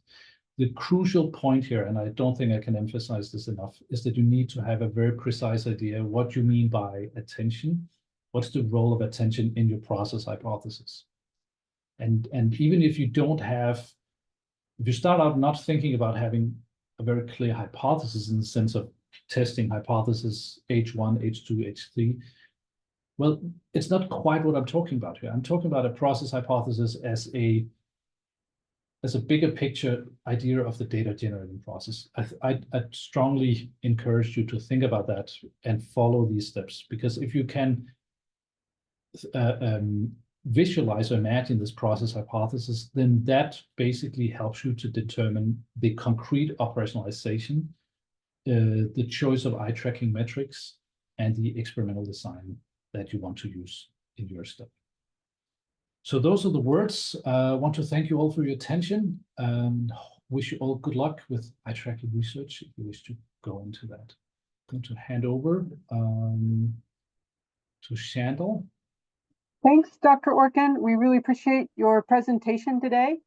The crucial point here, and I don't think I can emphasize this enough, is that you need to have a very precise idea what you mean by attention. What's the role of attention in your process hypothesis? And even if you don't have, if you start out not thinking about having a very clear hypothesis in the sense of testing hypothesis H1, H2, H3, well, it's not quite what I'm talking about here. I'm talking about a process hypothesis as a bigger picture idea of the data generating process. I'd strongly encourage you to think about that and follow these steps, because if you can visualize or imagine this process hypothesis, then that basically helps you to determine the concrete operationalization, the choice of eye tracking metrics, and the experimental design that you want to use in your study. So those are the words. I want to thank you all for your attention and wish you all good luck with eye tracking research if you wish to go into that. I'm going to hand over to Shandal. Thanks, Dr. Orkin. We really appreciate your presentation today.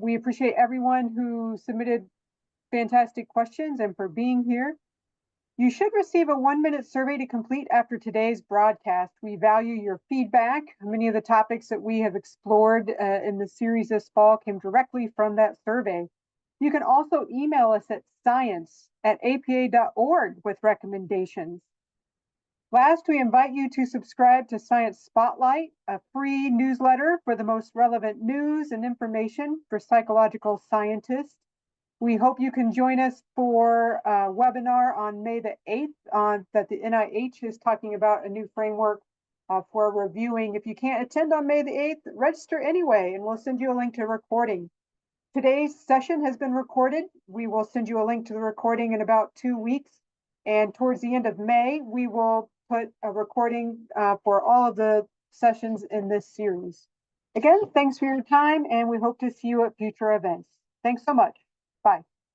We appreciate everyone who submitted fantastic questions and for being here. You should receive a 1-minute survey to complete after today's broadcast. We value your feedback. Many of the topics that we have explored in the series this fall came directly from that survey. You can also email us at science@apa.org with recommendations. Last, we invite you to subscribe to Science Spotlight, a free newsletter for the most relevant news and information for psychological scientists. We hope you can join us for a webinar on May the 8th that the NIH is talking about a new framework for reviewing. If you can't attend on May the 8th, register anyway, and we'll send you a link to a recording. Today's session has been recorded. We will send you a link to the recording in about 2 weeks. And towards the end of May, we will put a recording for all of the sessions in this series. Again, thanks for your time, and we hope to see you at future events. Thanks so much. Bye.